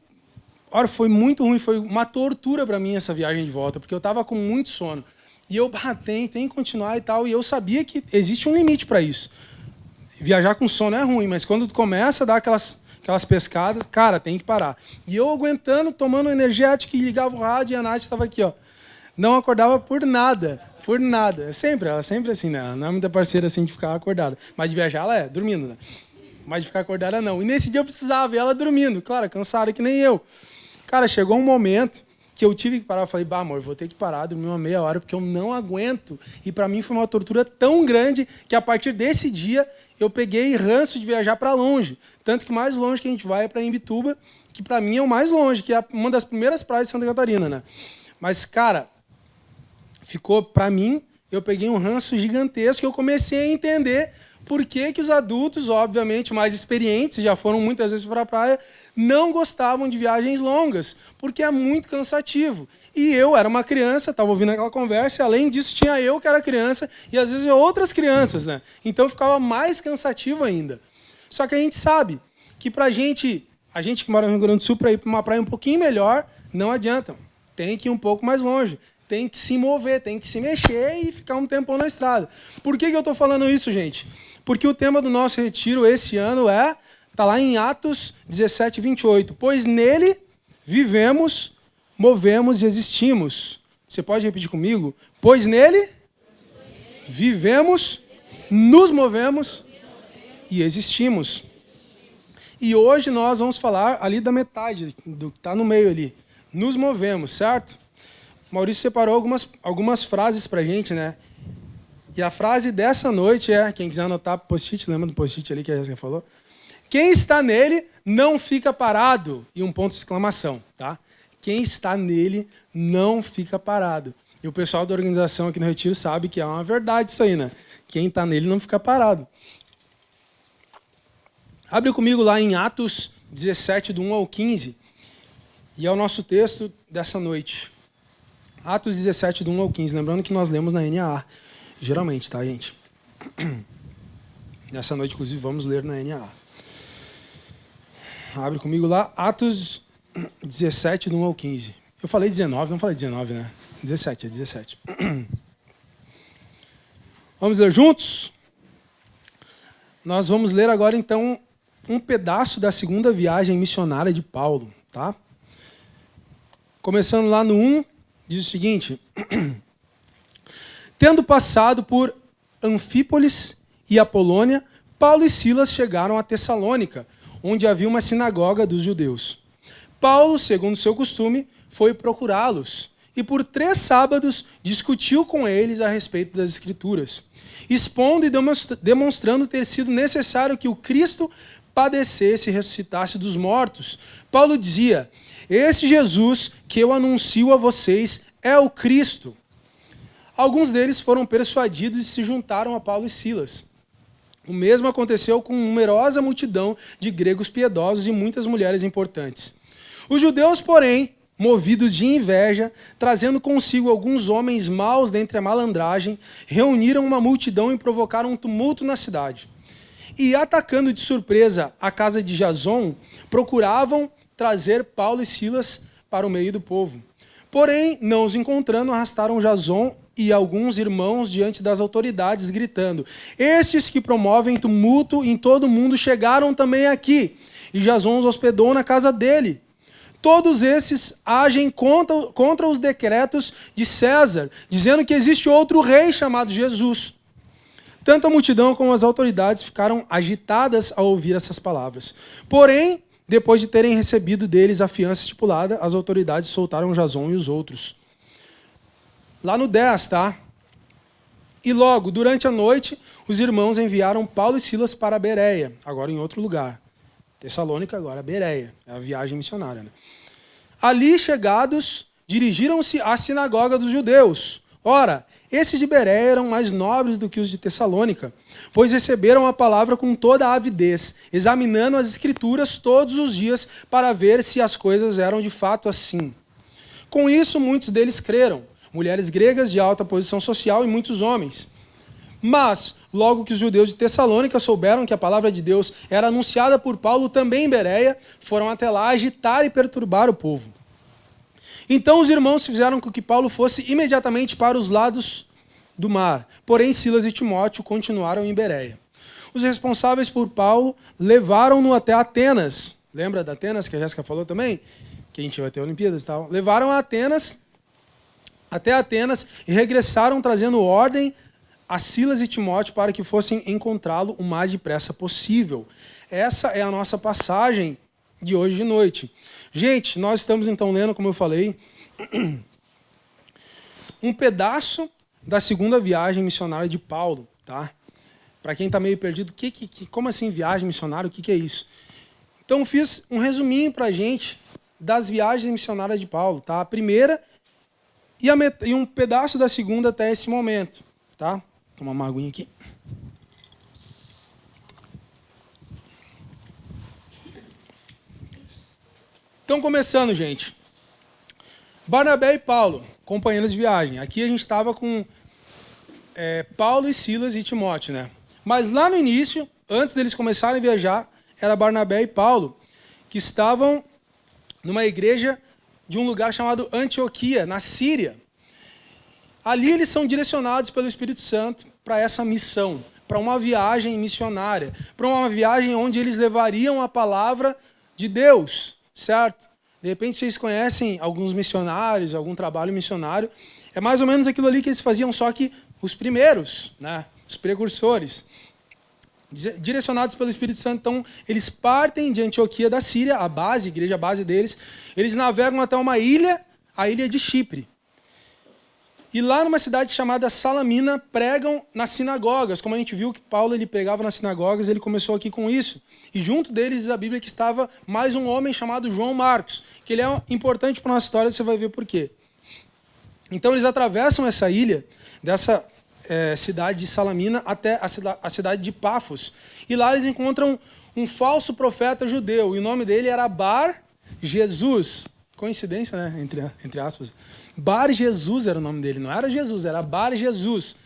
muito ruim. Foi uma tortura para mim essa viagem de volta, porque eu estava com muito sono. E eu, tem que continuar e tal. E eu sabia que existe um limite para isso. Viajar com sono é ruim, mas quando tu começa a dar aquelas pescadas, cara, tem que parar. E eu aguentando, tomando energético, e ligava o rádio, e a Nath estava aqui, ó. Não acordava por nada. Por nada. Ela sempre assim, né? Ela não é muita parceira assim de ficar acordada. Mas de viajar ela é, dormindo, né? Mas de ficar acordada não. E nesse dia eu precisava, e ela dormindo. Claro, cansada que nem eu. Cara, chegou um momento que eu tive que parar. Eu falei, amor, vou ter que parar, dormir uma meia hora, porque eu não aguento. E para mim foi uma tortura tão grande que a partir desse dia eu peguei ranço de viajar para longe. Tanto que mais longe que a gente vai é para Imbituba, que para mim é o mais longe, que é uma das primeiras praias de Santa Catarina, né? Mas, cara, ficou, para mim, eu peguei um ranço gigantesco e eu comecei a entender por que os adultos, obviamente, mais experientes, já foram muitas vezes para a praia, não gostavam de viagens longas, porque é muito cansativo. E eu era uma criança, estava ouvindo aquela conversa, e além disso tinha eu que era criança, e às vezes outras crianças, né? Então ficava mais cansativo ainda. Só que a gente sabe que a gente que mora no Rio Grande do Sul, para ir para uma praia um pouquinho melhor, não adianta. Tem que ir um pouco mais longe. Tem que se mover, tem que se mexer e ficar um tempão na estrada. Por que eu estou falando isso, gente? Porque o tema do nosso retiro esse ano está lá em Atos 17, 28. Pois nele vivemos, movemos e existimos. Você pode repetir comigo? Pois nele vivemos, nos movemos e existimos. E hoje nós vamos falar ali da metade, do que está no meio ali. Nos movemos, certo? Maurício separou algumas frases para a gente, né? E a frase dessa noite é, quem quiser anotar post-it, lembra do post-it ali que a Jéssica falou? Quem está nele não fica parado. E um ponto de exclamação, tá? Quem está nele não fica parado. E o pessoal da organização aqui no Retiro sabe que é uma verdade isso aí, né? Quem está nele não fica parado. Abre comigo lá em Atos 17, do 1 ao 15. E é o nosso texto dessa noite. Atos 17, do 1 ao 15. Lembrando que nós lemos na NAA. Geralmente, tá, gente? Nessa noite, inclusive, vamos ler na NAA. Abre comigo lá. Atos 17, do 1 ao 15. Eu falei 19, não falei 19, né? 17, é 17. Vamos ler juntos? Nós vamos ler agora, então, um pedaço da segunda viagem missionária de Paulo, tá? Começando lá no 1, diz o seguinte: tendo passado por Anfípolis e Apolônia, Paulo e Silas chegaram a Tessalônica, onde havia uma sinagoga dos judeus. Paulo, segundo seu costume, foi procurá-los e por 3 sábados discutiu com eles a respeito das Escrituras, expondo e demonstrando ter sido necessário que o Cristo padecesse e ressuscitasse dos mortos. Paulo dizia: esse Jesus que eu anuncio a vocês é o Cristo. Alguns deles foram persuadidos e se juntaram a Paulo e Silas. O mesmo aconteceu com numerosa multidão de gregos piedosos e muitas mulheres importantes. Os judeus, porém, movidos de inveja, trazendo consigo alguns homens maus dentre a malandragem, reuniram uma multidão e provocaram um tumulto na cidade. E, atacando de surpresa a casa de Jason, procuravam trazer Paulo e Silas para o meio do povo. Porém, não os encontrando, arrastaram Jason e alguns irmãos diante das autoridades, gritando: estes que promovem tumulto em todo o mundo chegaram também aqui. E Jason os hospedou na casa dele. Todos esses agem contra os decretos de César, dizendo que existe outro rei chamado Jesus. Tanto a multidão como as autoridades ficaram agitadas ao ouvir essas palavras. Porém, depois de terem recebido deles a fiança estipulada, as autoridades soltaram Jason e os outros. Lá no 10, tá? E logo, durante a noite, os irmãos enviaram Paulo e Silas para Bereia, agora em outro lugar. Tessalônica, agora Bereia. É a viagem missionária, né? Ali chegados, dirigiram-se à sinagoga dos judeus. Ora, esses de Bereia eram mais nobres do que os de Tessalônica, pois receberam a palavra com toda a avidez, examinando as Escrituras todos os dias para ver se as coisas eram de fato assim. Com isso, muitos deles creram, mulheres gregas de alta posição social e muitos homens. Mas, logo que os judeus de Tessalônica souberam que a palavra de Deus era anunciada por Paulo também em Bereia, foram até lá agitar e perturbar o povo. Então os irmãos fizeram com que Paulo fosse imediatamente para os lados do mar. Porém, Silas e Timóteo continuaram em Bereia. Os responsáveis por Paulo levaram-no até Atenas. Lembra de Atenas, que a Jéssica falou também? Que a gente vai ter Olimpíadas e tal. Levaram até Atenas e regressaram trazendo ordem a Silas e Timóteo para que fossem encontrá-lo o mais depressa possível. Essa é a nossa passagem de hoje de noite. Gente, nós estamos então lendo, como eu falei, um pedaço da segunda viagem missionária de Paulo, tá? Para quem está meio perdido, como assim viagem missionária? O que é isso? Então fiz um resuminho para a gente das viagens missionárias de Paulo, tá? A primeira e um pedaço da segunda até esse momento, tá? Tomar uma aguinha aqui. Então, começando, gente. Barnabé e Paulo, companheiros de viagem. Aqui a gente estava com Paulo e Silas e Timóteo, né? Mas lá no início, antes deles começarem a viajar, era Barnabé e Paulo, que estavam numa igreja de um lugar chamado Antioquia, na Síria. Ali eles são direcionados pelo Espírito Santo para essa missão, para uma viagem missionária, para uma viagem onde eles levariam a palavra de Deus, certo? De repente vocês conhecem alguns missionários, algum trabalho missionário. É mais ou menos aquilo ali que eles faziam, só que os primeiros, né? Os precursores. Direcionados pelo Espírito Santo, então eles partem de Antioquia da Síria, a igreja base deles. Eles navegam até uma ilha, a ilha de Chipre. E lá numa cidade chamada Salamina, pregam nas sinagogas. Como a gente viu que Paulo ele pregava nas sinagogas, ele começou aqui com isso. E junto deles diz a Bíblia que estava mais um homem chamado João Marcos, que ele é importante para a nossa história, você vai ver por quê. Então eles atravessam essa ilha, dessa cidade de Salamina, até a cidade de Pafos. E lá eles encontram um falso profeta judeu, e o nome dele era Bar Jesus. Coincidência, né? Entre aspas. Bar Jesus era o nome dele, não era Jesus, era Bar Jesus.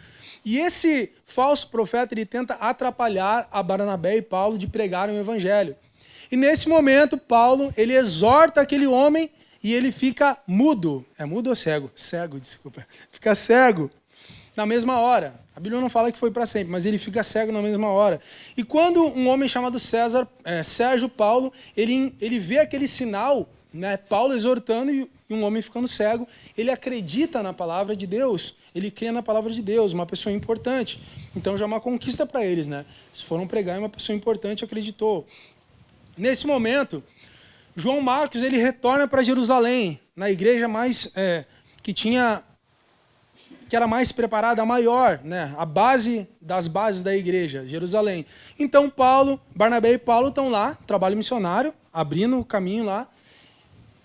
E esse falso profeta, ele tenta atrapalhar a Barnabé e Paulo de pregarem o evangelho. E nesse momento, Paulo, ele exorta aquele homem e ele fica mudo. É mudo ou cego? Cego, desculpa. Fica cego na mesma hora. A Bíblia não fala que foi para sempre, mas ele fica cego na mesma hora. E quando um homem chamado Sérgio Paulo, ele vê aquele sinal, né, Paulo exortando e um homem ficando cego, ele acredita na palavra de Deus, ele crê na palavra de Deus, uma pessoa importante. Então já é uma conquista para eles, né? Se foram pregar, uma pessoa importante acreditou. Nesse momento, João Marcos ele retorna para Jerusalém, na igreja mais que era mais preparada, a maior, né? A base das bases da igreja, Jerusalém. Então Barnabé e Paulo estão lá, trabalho missionário, abrindo o caminho lá.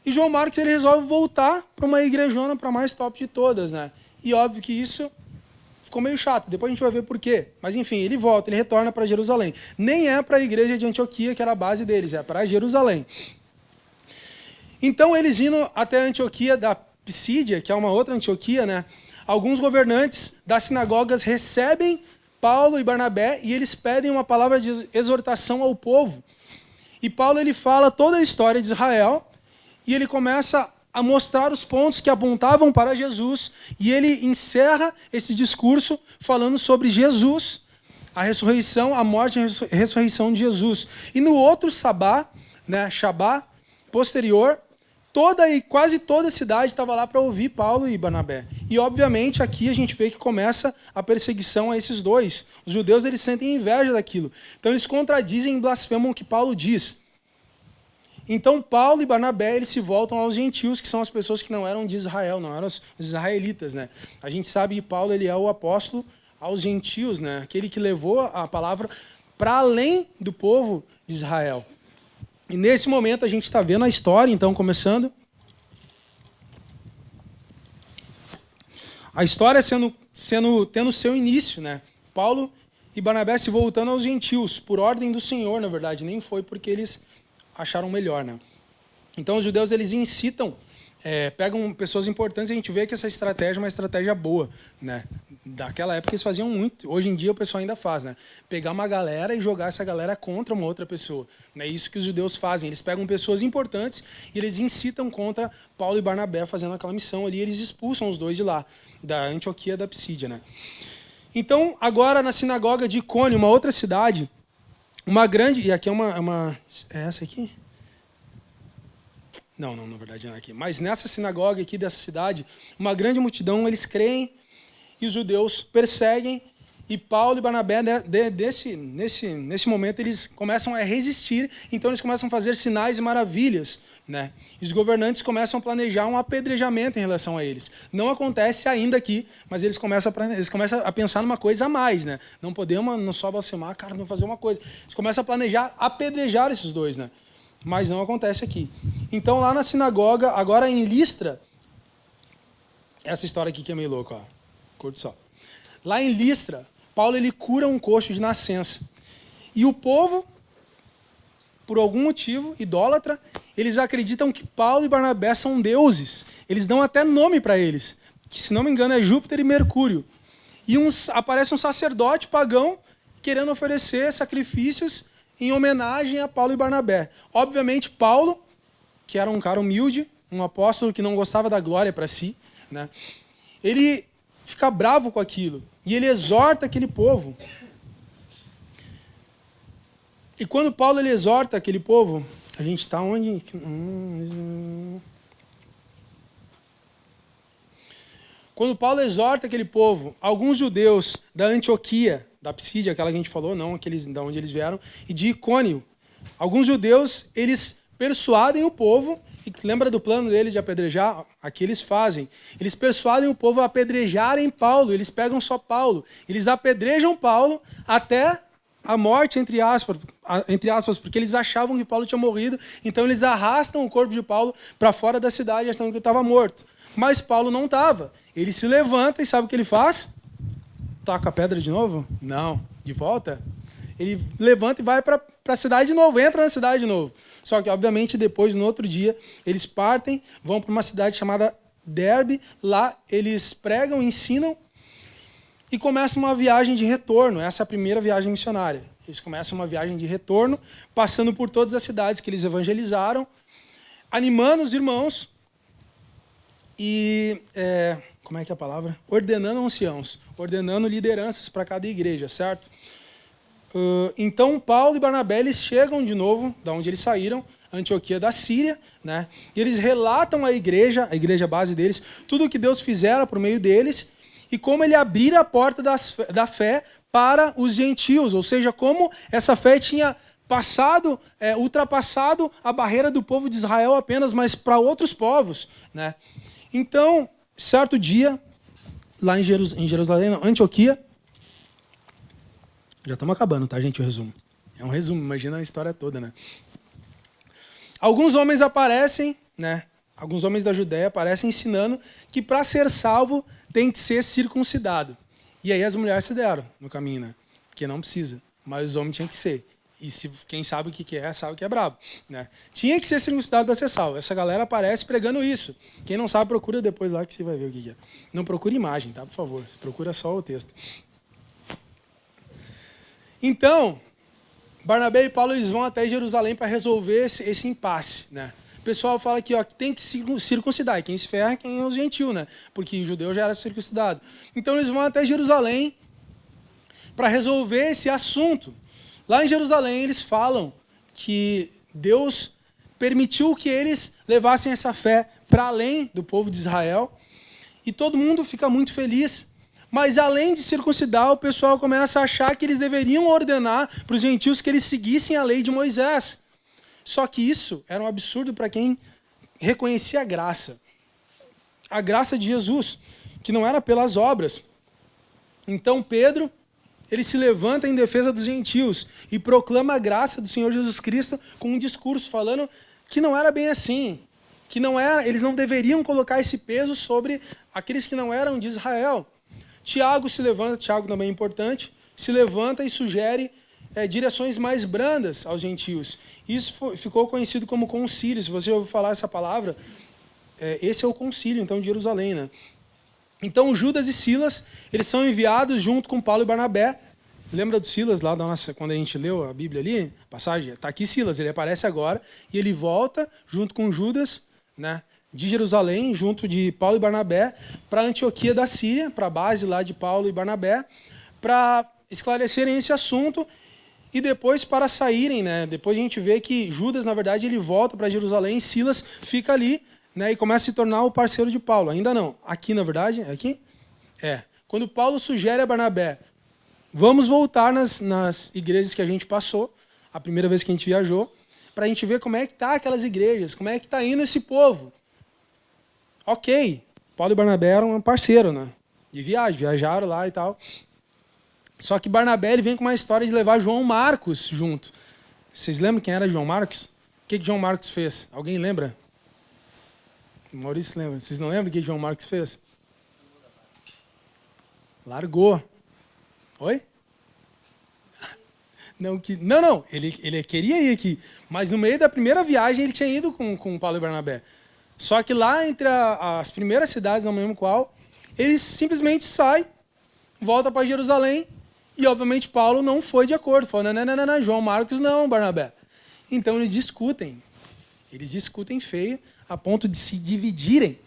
E João Marcos ele resolve voltar para uma igrejona, para a mais top de todas, né? E óbvio que isso ficou meio chato. Depois a gente vai ver por quê. Mas enfim, ele volta, ele retorna para Jerusalém. Nem é para a igreja de Antioquia, que era a base deles, é para Jerusalém. Então eles indo até a Antioquia da Psídia, que é uma outra Antioquia, né? Alguns governantes das sinagogas recebem Paulo e Barnabé e eles pedem uma palavra de exortação ao povo. E Paulo ele fala toda a história de Israel e ele começa a mostrar os pontos que apontavam para Jesus e ele encerra esse discurso falando sobre Jesus, a ressurreição, a morte e a ressurreição de Jesus. E no outro sabá, né, Shabá, posterior, quase toda a cidade estava lá para ouvir Paulo e Barnabé. E, obviamente, aqui a gente vê que começa a perseguição a esses dois. Os judeus eles sentem inveja daquilo. Então, eles contradizem e blasfemam o que Paulo diz. Então, Paulo e Barnabé eles se voltam aos gentios, que são as pessoas que não eram de Israel, não eram os israelitas. Né? A gente sabe que Paulo ele é o apóstolo aos gentios, né? Aquele que levou a palavra para além do povo de Israel. E nesse momento a gente está vendo a história, então, começando. A história tendo seu início, né? Paulo e Barnabé se voltando aos gentios, por ordem do Senhor, na verdade, nem foi porque eles acharam melhor, né? Então os judeus eles incitam, pegam pessoas importantes e a gente vê que essa estratégia é uma estratégia boa, né? Daquela época eles faziam muito, hoje em dia o pessoal ainda faz, né? Pegar uma galera e jogar essa galera contra uma outra pessoa. É isso que os judeus fazem, eles pegam pessoas importantes e eles incitam contra Paulo e Barnabé fazendo aquela missão ali, eles expulsam os dois de lá, da Antioquia da Psídia, né? Então, agora na sinagoga de Icônio, uma outra cidade, uma grande... E aqui é essa aqui? Não, na verdade não é aqui. Mas nessa sinagoga aqui dessa cidade, uma grande multidão, eles creem e os judeus perseguem. E Paulo e Barnabé, nesse momento, eles começam a resistir. Então, eles começam a fazer sinais e maravilhas. Né? E os governantes começam a planejar um apedrejamento em relação a eles. Não acontece ainda aqui, mas eles começam a pensar numa coisa a mais. Né? Não podemos não só blasfemar, cara, vamos fazer uma coisa. Eles começam a planejar apedrejar esses dois. Né? Mas não acontece aqui. Então, lá na sinagoga, agora em Listra, essa história aqui que é meio louca, ó. Curte só. Lá em Listra, Paulo ele cura um coxo de nascença. E o povo, por algum motivo, idólatra, eles acreditam que Paulo e Barnabé são deuses. Eles dão até nome para eles, que se não me engano é Júpiter e Mercúrio. E aparece um sacerdote pagão querendo oferecer sacrifícios em homenagem a Paulo e Barnabé. Obviamente, Paulo, que era um cara humilde, um apóstolo que não gostava da glória para si, né? Ele fica bravo com aquilo e ele exorta aquele povo. E quando Paulo ele exorta aquele povo, a gente está onde? Quando Paulo exorta aquele povo, alguns judeus da Antioquia, da Psídia, aquela que a gente falou, não aqueles de onde eles vieram, e de Icônio, alguns judeus, eles persuadem o povo, e lembra do plano deles de apedrejar? Aqui eles fazem. Eles persuadem o povo a apedrejarem Paulo, eles pegam só Paulo, eles apedrejam Paulo até a morte, entre aspas, porque eles achavam que Paulo tinha morrido, então eles arrastam o corpo de Paulo para fora da cidade, achando que ele estava morto. Mas Paulo não estava. Ele se levanta e sabe o que ele faz? Taca a pedra de novo? Não. De volta? Ele levanta e vai para a cidade de novo, entra na cidade de novo. Só que, obviamente, depois, no outro dia, eles partem, vão para uma cidade chamada Derbe, lá eles pregam, ensinam, e começam uma viagem de retorno. Essa é a primeira viagem missionária. Eles começam uma viagem de retorno, passando por todas as cidades que eles evangelizaram, animando os irmãos e, como é que é a palavra? Ordenando anciãos, ordenando lideranças para cada igreja, certo? Então, Paulo e Barnabé eles chegam de novo, da onde eles saíram, Antioquia da Síria, né? E eles relatam à igreja, a igreja base deles, tudo o que Deus fizera por meio deles, e como ele abrira a porta da fé para os gentios, ou seja, como essa fé tinha ultrapassado a barreira do povo de Israel apenas, mas para outros povos, né? Então, certo dia, lá em Jerusalém, não, Antioquia. Já estamos acabando, tá, gente, o resumo. É um resumo, imagina a história toda, né? Alguns homens aparecem, né? Alguns homens da Judéia aparecem ensinando que para ser salvo tem que ser circuncidado. E aí as mulheres se deram no caminho, né? Porque não precisa, mas os homens tinham que ser. E se quem sabe o que é, sabe que é brabo, né? Tinha que ser circuncidado para ser salvo. Essa galera aparece pregando isso. Quem não sabe, procura depois lá que você vai ver o que é. Não procura imagem, tá? Por favor. Procura só o texto. Então, Barnabé e Paulo eles vão até Jerusalém para resolver esse impasse, né? O pessoal fala que tem que circuncidar. E quem se ferra é quem é o gentil, né? Porque o judeu já era circuncidado. Então eles vão até Jerusalém para resolver esse assunto. Lá em Jerusalém eles falam que Deus permitiu que eles levassem essa fé para além do povo de Israel. E todo mundo fica muito feliz. Mas além de circuncidar, o pessoal começa a achar que eles deveriam ordenar para os gentios que eles seguissem a lei de Moisés. Só que isso era um absurdo para quem reconhecia a graça. A graça de Jesus, que não era pelas obras. Então Pedro, ele se levanta em defesa dos gentios e proclama a graça do Senhor Jesus Cristo com um discurso falando que não era bem assim. Que não era, eles não deveriam colocar esse peso sobre aqueles que não eram de Israel. Tiago se levanta, Tiago também é importante, se levanta e sugere direções mais brandas aos gentios. Isso ficou conhecido como concílio. Se você ouviu falar essa palavra, esse é o concílio então, de Jerusalém, né? Então Judas e Silas, eles são enviados junto com Paulo e Barnabé. Lembra do Silas lá quando a gente leu a Bíblia ali? A passagem? Está aqui Silas, ele aparece agora e ele volta junto com Judas, né? De Jerusalém, junto de Paulo e Barnabé, para Antioquia da Síria, para a base lá de Paulo e Barnabé, para esclarecerem esse assunto e depois para saírem, né? Depois a gente vê que Judas, na verdade, ele volta para Jerusalém, Silas fica ali, né? E começa a se tornar o parceiro de Paulo. Ainda não. Aqui, na verdade, é aqui? É. Quando Paulo sugere a Barnabé, vamos voltar nas igrejas que a gente passou, a primeira vez que a gente viajou, para a gente ver como é que tá aquelas igrejas, como é que está indo esse povo. Ok, Paulo e Barnabé eram um parceiro, né? De viagem, viajaram lá e tal. Só que Barnabé ele vem com uma história de levar João Marcos junto. Vocês lembram quem era João Marcos? O que João Marcos fez? Alguém lembra? O Maurício lembra. Vocês não lembram o que João Marcos fez? Largou. Oi? Não, ele queria ir aqui. Mas no meio da primeira viagem ele tinha ido com Paulo e Barnabé. Só que lá entre as primeiras cidades, não me lembro qual, eles simplesmente saem, voltam para Jerusalém, e obviamente Paulo não foi de acordo. Falou, não, João Marcos não, Barnabé. Então eles discutem feio, a ponto de se dividirem.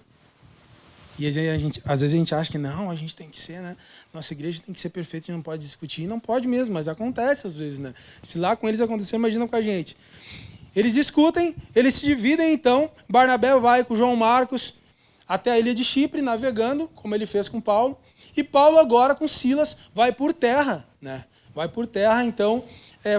E às vezes a gente acha que não, a gente tem que ser, né? Nossa igreja tem que ser perfeita, a gente não pode discutir. Não pode mesmo, mas acontece às vezes, né? Se lá com eles acontecer, imagina com a gente. Eles discutem, eles se dividem então. Barnabé vai com João Marcos até a ilha de Chipre, navegando, como ele fez com Paulo. E Paulo agora com Silas vai por terra, né? Vai por terra, então,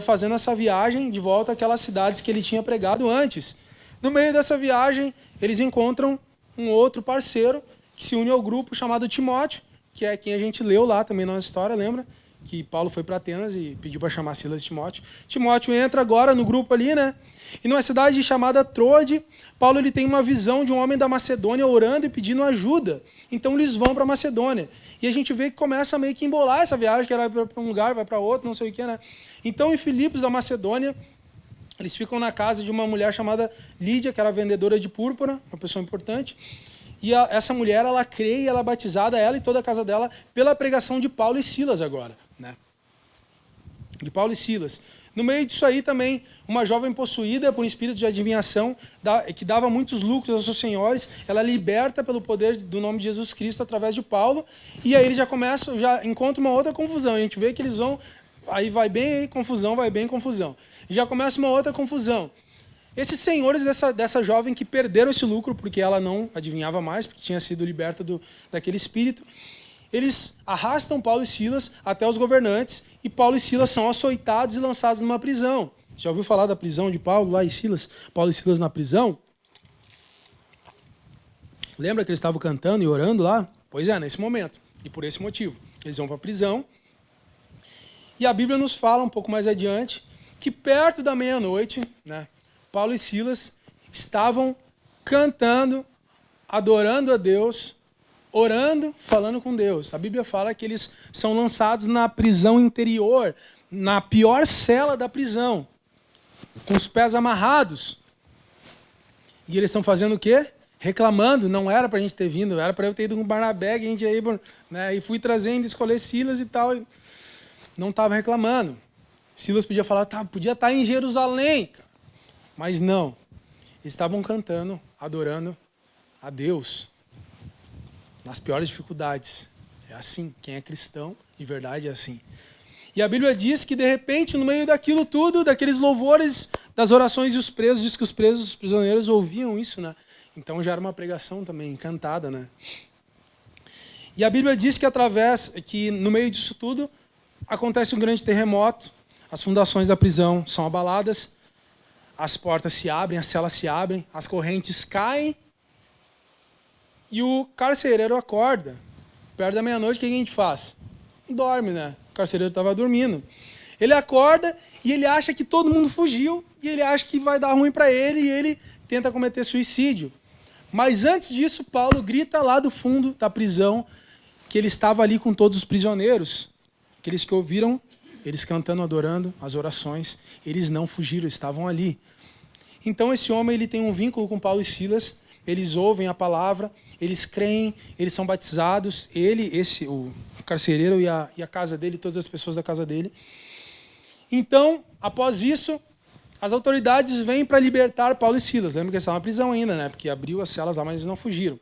fazendo essa viagem de volta àquelas cidades que ele tinha pregado antes. No meio dessa viagem, eles encontram um outro parceiro que se une ao grupo chamado Timóteo, que é quem a gente leu lá também na história, lembra? Que Paulo foi para Atenas e pediu para chamar Silas e Timóteo. Timóteo entra agora no grupo ali, né? E numa cidade chamada Troade, Paulo ele tem uma visão de um homem da Macedônia orando e pedindo ajuda. Então eles vão para a Macedônia. E a gente vê que começa a meio que embolar essa viagem, que era para um lugar, vai para outro, não sei o que, né? Então em Filipos da Macedônia, eles ficam na casa de uma mulher chamada Lídia, que era vendedora de púrpura, uma pessoa importante. E essa mulher, ela crê e ela é batizada, ela e toda a casa dela, pela pregação de Paulo e Silas agora, né? De Paulo e Silas. No meio disso aí também, uma jovem possuída por um espírito de adivinhação, que dava muitos lucros aos seus senhores, ela é liberta pelo poder do nome de Jesus Cristo através de Paulo, e aí eles já encontram uma outra confusão. A gente vê que eles vão, aí vai bem confusão, vai bem confusão. E já começa uma outra confusão. Esses senhores dessa jovem que perderam esse lucro, porque ela não adivinhava mais, porque tinha sido liberta daquele espírito, eles arrastam Paulo e Silas até os governantes, e Paulo e Silas são açoitados e lançados numa prisão. Já ouviu falar da prisão de Paulo lá e Silas? Paulo e Silas na prisão? Lembra que eles estavam cantando e orando lá? Pois é, nesse momento. E por esse motivo. Eles vão para a prisão. E a Bíblia nos fala um pouco mais adiante que perto da meia-noite, né, Paulo e Silas estavam cantando, adorando a Deus, orando, falando com Deus. A Bíblia fala que eles são lançados na prisão interior, na pior cela da prisão, com os pés amarrados. E eles estão fazendo o quê? Reclamando. Não era para a gente ter vindo, era para eu ter ido com o Barnabé, a gente aí, né, e fui trazendo, escolher Silas e tal. E não estava reclamando. Silas podia falar, podia estar em Jerusalém, cara. Mas não. Eles estavam cantando, adorando a Deus nas piores dificuldades. É assim. Quem é cristão, de verdade, é assim. E a Bíblia diz que, de repente, no meio daquilo tudo, daqueles louvores, das orações e os presos, diz que os presos, os prisioneiros ouviam isso, né? Então já era uma pregação também, cantada, né? E a Bíblia diz que no meio disso tudo, acontece um grande terremoto, as fundações da prisão são abaladas, as portas se abrem, as celas se abrem, as correntes caem e o carcereiro acorda. Perto da meia-noite, o que a gente faz? Dorme, né? O carcereiro estava dormindo. Ele acorda e ele acha que todo mundo fugiu e ele acha que vai dar ruim para ele e ele tenta cometer suicídio. Mas antes disso, Paulo grita lá do fundo da prisão que ele estava ali com todos os prisioneiros. Aqueles que ouviram, eles cantando, adorando as orações, eles não fugiram, estavam ali. Então esse homem ele tem um vínculo com Paulo e Silas, eles ouvem a palavra, eles creem, eles são batizados, o carcereiro e a casa dele, todas as pessoas da casa dele. Então, após isso, as autoridades vêm para libertar Paulo e Silas. Lembra que eles estavam na prisão ainda, né? Porque abriu as celas lá, mas eles não fugiram.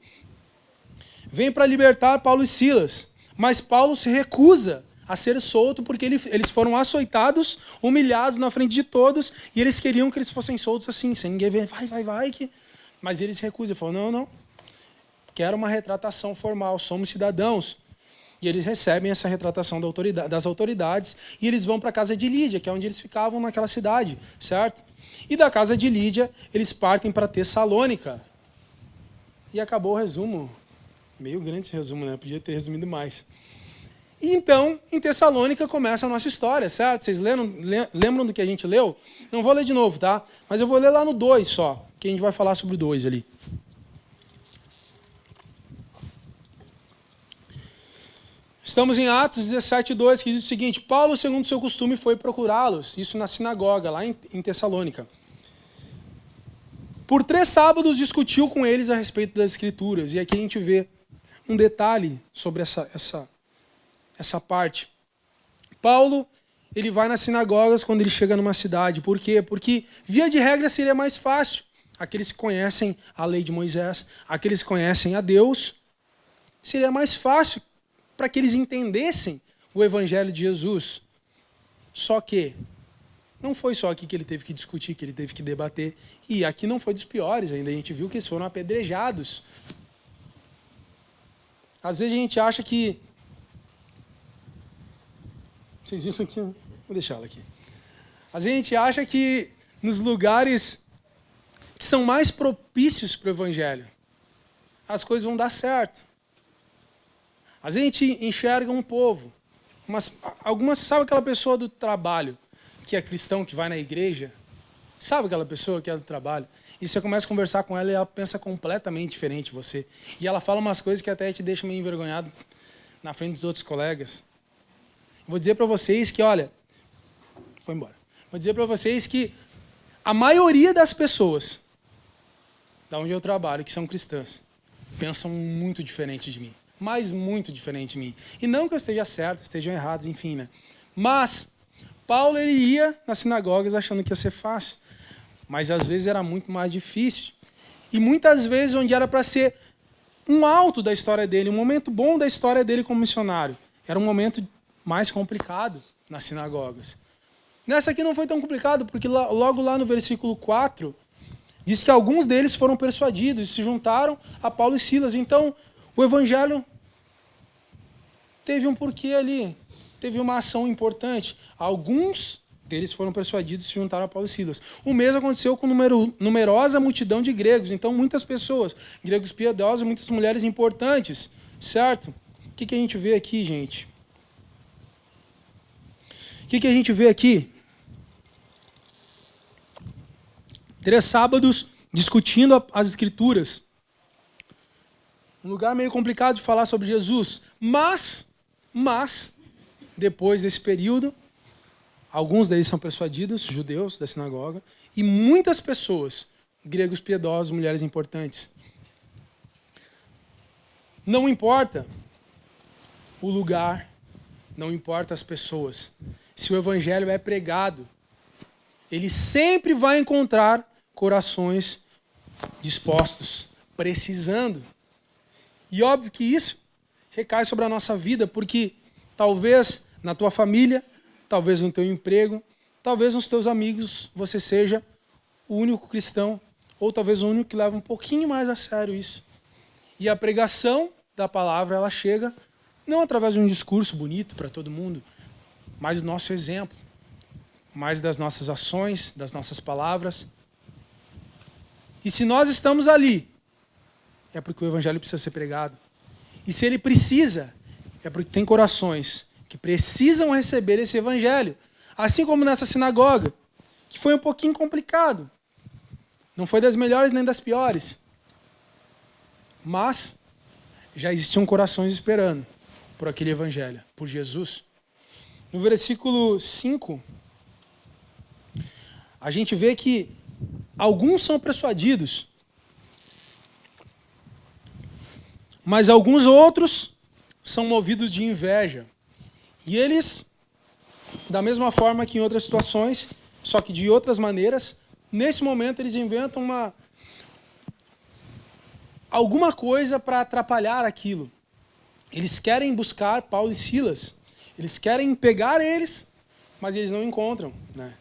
Vêm para libertar Paulo e Silas, mas Paulo se recusa a ser solto porque eles foram açoitados, humilhados na frente de todos, e eles queriam que eles fossem soltos assim, sem ninguém ver, vai. Mas eles recusam, falam, não, quero uma retratação formal, somos cidadãos. E eles recebem essa retratação das autoridades e eles vão para a casa de Lídia, que é onde eles ficavam naquela cidade, certo? E da casa de Lídia, eles partem para Tessalônica. E acabou o resumo. Meio grande esse resumo, né? Podia ter resumido mais. E então, em Tessalônica começa a nossa história, certo? Vocês lembram do que a gente leu? Não vou ler de novo, tá? Mas eu vou ler lá no 2 só, que a gente vai falar sobre o 2 ali. Estamos em Atos 17:2, que diz o seguinte: Paulo, segundo seu costume, foi procurá-los, isso na sinagoga, lá em Tessalônica. Por 3 sábados discutiu com eles a respeito das Escrituras. E aqui a gente vê um detalhe sobre essa parte. Paulo, ele vai nas sinagogas quando ele chega numa cidade. Por quê? Porque, via de regra, seria mais fácil. Aqueles que conhecem a lei de Moisés, aqueles que conhecem a Deus, seria mais fácil para que eles entendessem o Evangelho de Jesus. Só que não foi só aqui que ele teve que discutir, que ele teve que debater. E aqui não foi dos piores ainda. A gente viu que eles foram apedrejados. Às vezes a gente acha que... Vocês viram isso aqui? Vou deixar ela aqui. Às vezes a gente acha que nos lugares que são mais propícios para o Evangelho, as coisas vão dar certo. Às vezes a gente enxerga um povo, sabe aquela pessoa do trabalho, que é cristão, que vai na igreja? Sabe aquela pessoa que é do trabalho? E você começa a conversar com ela e ela pensa completamente diferente de você. E ela fala umas coisas que até te deixam meio envergonhado na frente dos outros colegas. Vou dizer para vocês que, olha... Foi embora. Vou dizer para vocês que a maioria das pessoas da onde eu trabalho, que são cristãs, pensam muito diferente de mim. Mas muito diferente de mim. E não que eu esteja certo, estejam errados, enfim, né? Mas Paulo, ele ia nas sinagogas achando que ia ser fácil. Mas às vezes era muito mais difícil. E muitas vezes onde era para ser um alto da história dele, um momento bom da história dele como missionário, era um momento mais complicado nas sinagogas. Nessa aqui não foi tão complicado, porque logo lá no versículo 4, diz que alguns deles foram persuadidos e se juntaram a Paulo e Silas. Então, o Evangelho teve um porquê ali, teve uma ação importante. Alguns Eles foram persuadidos e se juntaram a Paulo e Silas. O mesmo aconteceu com numerosa multidão de gregos. Então, muitas pessoas, gregos piedosos, muitas mulheres importantes, certo? O que a gente vê aqui, gente? O que a gente vê aqui? 3 sábados discutindo as Escrituras. Um lugar meio complicado de falar sobre Jesus. Mas, depois desse período, alguns deles são persuadidos, judeus da sinagoga, e muitas pessoas, gregos piedosos, mulheres importantes. Não importa o lugar, não importa as pessoas. Se o evangelho é pregado, ele sempre vai encontrar corações dispostos, precisando. E óbvio que isso recai sobre a nossa vida, porque talvez na tua família, talvez no teu emprego, talvez nos teus amigos você seja o único cristão, ou talvez o único que leva um pouquinho mais a sério isso. E a pregação da palavra, ela chega não através de um discurso bonito para todo mundo, mas do nosso exemplo, mais das nossas ações, das nossas palavras. E se nós estamos ali, é porque o evangelho precisa ser pregado. E se ele precisa, é porque tem corações que precisam receber esse evangelho. Assim como nessa sinagoga, que foi um pouquinho complicado. Não foi das melhores nem das piores. Mas já existiam corações esperando por aquele evangelho, por Jesus. No versículo 5, a gente vê que alguns são persuadidos, mas alguns outros são movidos de inveja. E eles, da mesma forma que em outras situações, só que de outras maneiras, nesse momento eles inventam alguma coisa para atrapalhar aquilo. Eles querem buscar Paulo e Silas. Eles querem pegar eles, mas eles não encontram, né?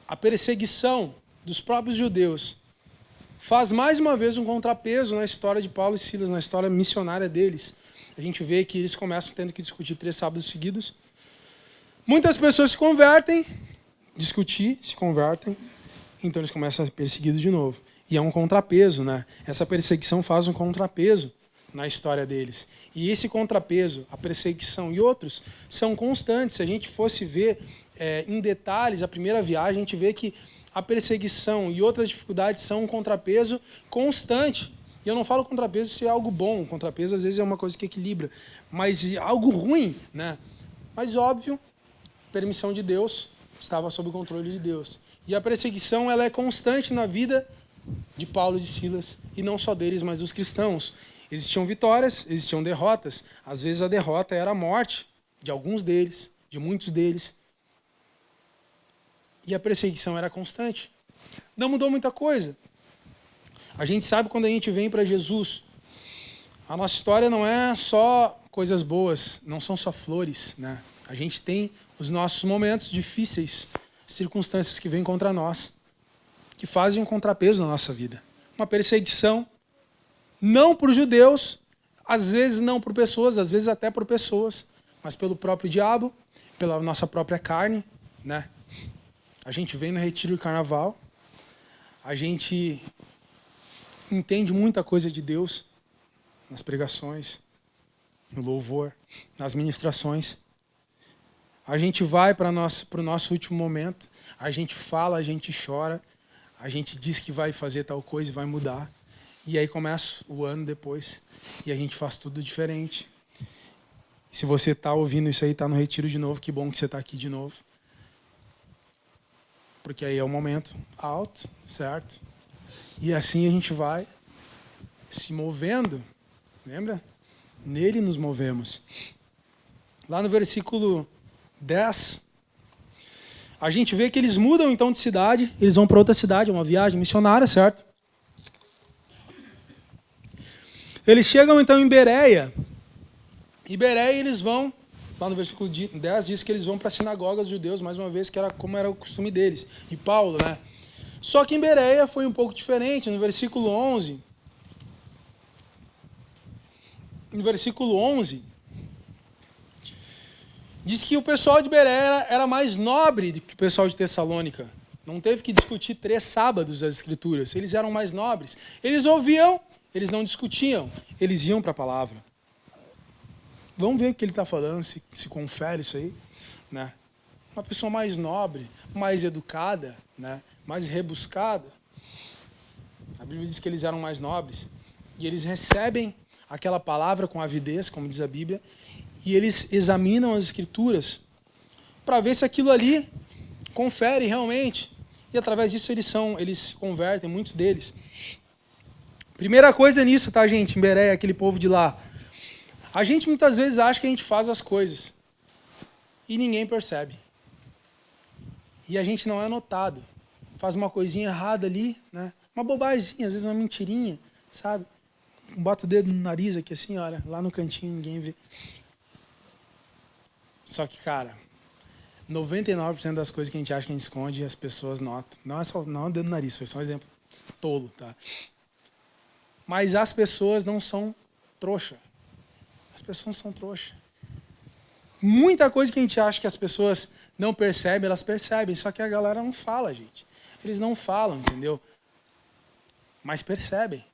A perseguição dos próprios judeus faz mais uma vez um contrapeso na história de Paulo e Silas, na história missionária deles. A gente vê que eles começam tendo que discutir 3 sábados seguidos. Muitas pessoas se convertem, se convertem, então eles começam a ser perseguidos de novo. E é um contrapeso, né? Essa perseguição faz um contrapeso na história deles. E esse contrapeso, a perseguição e outros, são constantes. Se a gente fosse ver em detalhes a primeira viagem, a gente vê que a perseguição e outras dificuldades são um contrapeso constante. E eu não falo contrapeso se é algo bom. Contrapeso, às vezes, é uma coisa que equilibra. Mas algo ruim, né? Mas, óbvio, permissão de Deus, estava sob o controle de Deus. E a perseguição, ela é constante na vida de Paulo e de Silas. E não só deles, mas dos cristãos. Existiam vitórias, existiam derrotas. Às vezes a derrota era a morte de alguns deles, de muitos deles. E a perseguição era constante. Não mudou muita coisa. A gente sabe quando a gente vem para Jesus, a nossa história não é só coisas boas, não são só flores, né? A gente tem os nossos momentos difíceis, circunstâncias que vêm contra nós, que fazem um contrapeso na nossa vida. Uma perseguição, não por judeus, às vezes não por pessoas, às vezes até por pessoas, mas pelo próprio diabo, pela nossa própria carne, né? A gente vem no retiro de carnaval, a gente entende muita coisa de Deus nas pregações, no louvor, nas ministrações. A gente vai para o nosso último momento, a gente fala, a gente chora, a gente diz que vai fazer tal coisa e vai mudar. E aí começa o ano depois e a gente faz tudo diferente. Se você está ouvindo isso aí, está no retiro de novo, que bom que você está aqui de novo. Porque aí é o momento alto, certo? E assim a gente vai se movendo, lembra? Nele nos movemos. Lá no versículo 10, a gente vê que eles mudam então de cidade, eles vão para outra cidade, é uma viagem missionária, certo? Eles chegam então em Bereia. Em Bereia eles vão, lá no versículo 10 diz que eles vão para a sinagoga dos judeus, mais uma vez, que era como era o costume deles, e Paulo, né? Só que em Bereia foi um pouco diferente. No versículo 11, Diz que o pessoal de Bereia era mais nobre do que o pessoal de Tessalônica. Não teve que discutir 3 sábados as Escrituras. Eles eram mais nobres. Eles ouviam, eles não discutiam. Eles iam para a palavra. Vamos ver o que ele está falando, se confere isso aí. Né? Uma pessoa mais nobre, mais educada, né? Mais rebuscada. A Bíblia diz que eles eram mais nobres. E eles recebem aquela palavra com avidez, como diz a Bíblia, e eles examinam as Escrituras para ver se aquilo ali confere realmente. E através disso eles se convertem, muitos deles. Primeira coisa nisso, tá, gente? Em Bereia, aquele povo de lá. A gente muitas vezes acha que a gente faz as coisas e ninguém percebe. E a gente não é notado. Faz uma coisinha errada ali, né? Uma bobagemzinha, às vezes uma mentirinha, sabe? Bota o dedo no nariz aqui assim, olha, lá no cantinho ninguém vê. Só que, cara, 99% das coisas que a gente acha que a gente esconde, as pessoas notam. Não é o dedo no nariz, foi só um exemplo tolo, tá? Mas as pessoas não são trouxa. As pessoas não são trouxa. Muita coisa que a gente acha que as pessoas não percebem, elas percebem, só que a galera não fala, gente. Eles não falam, entendeu? Mas percebem.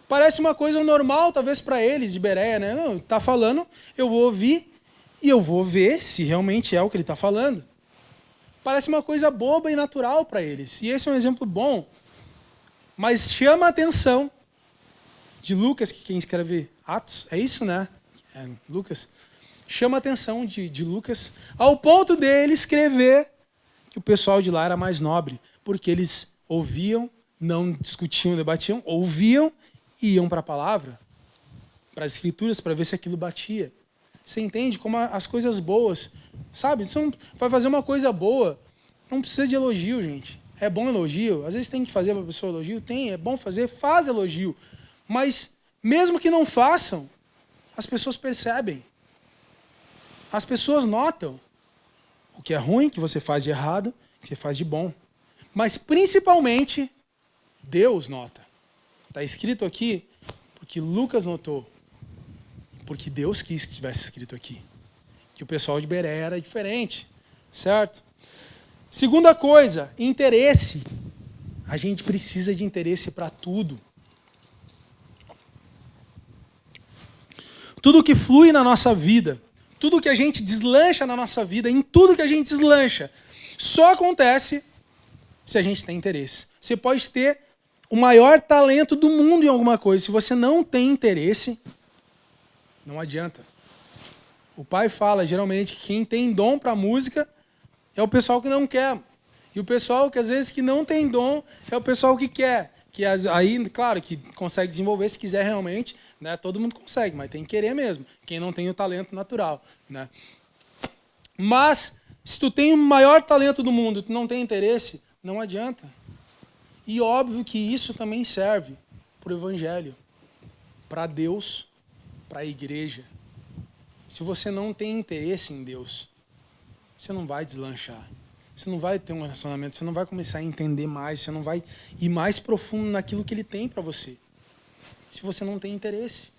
Parece uma coisa normal, talvez, para eles, de Bereia, né? Não, tá falando, eu vou ouvir e eu vou ver se realmente é o que ele está falando. Parece uma coisa boba e natural para eles. E esse é um exemplo bom. Mas chama a atenção de Lucas, que quem escreve Atos, é isso, né? É, Lucas. Chama a atenção de Lucas, ao ponto dele escrever que o pessoal de lá era mais nobre, porque eles ouviam, não discutiam, debatiam, ouviam e iam para a palavra, para as Escrituras, para ver se aquilo batia. Você entende como as coisas boas, sabe? Você vai fazer uma coisa boa, não precisa de elogio, gente. É bom elogio, às vezes tem que fazer para a pessoa elogio, tem, é bom fazer, faz elogio. Mas mesmo que não façam, as pessoas percebem. As pessoas notam o que é ruim, que você faz de errado, que você faz de bom. Mas principalmente, Deus nota. Está escrito aqui porque Lucas notou. Porque Deus quis que tivesse escrito aqui. Que o pessoal de Bereia era diferente. Certo? Segunda coisa, interesse. A gente precisa de interesse para tudo. Tudo que flui na nossa vida, tudo que a gente deslancha na nossa vida, em tudo que a gente deslancha, só acontece se a gente tem interesse. Você pode ter o maior talento do mundo em alguma coisa. Se você não tem interesse, não adianta. O pai fala, geralmente, que quem tem dom para música é o pessoal que não quer. E o pessoal que, às vezes, que não tem dom é o pessoal que quer. Que aí, claro, que consegue desenvolver se quiser realmente, né? Todo mundo consegue, mas tem que querer mesmo. Quem não tem o talento natural, né? Mas, se tu tem o maior talento do mundo e tu não tem interesse, não adianta. E óbvio que isso também serve para o Evangelho, para Deus, para a igreja. Se você não tem interesse em Deus, você não vai deslanchar. Você não vai ter um relacionamento, você não vai começar a entender mais, você não vai ir mais profundo naquilo que Ele tem para você. Se você não tem interesse.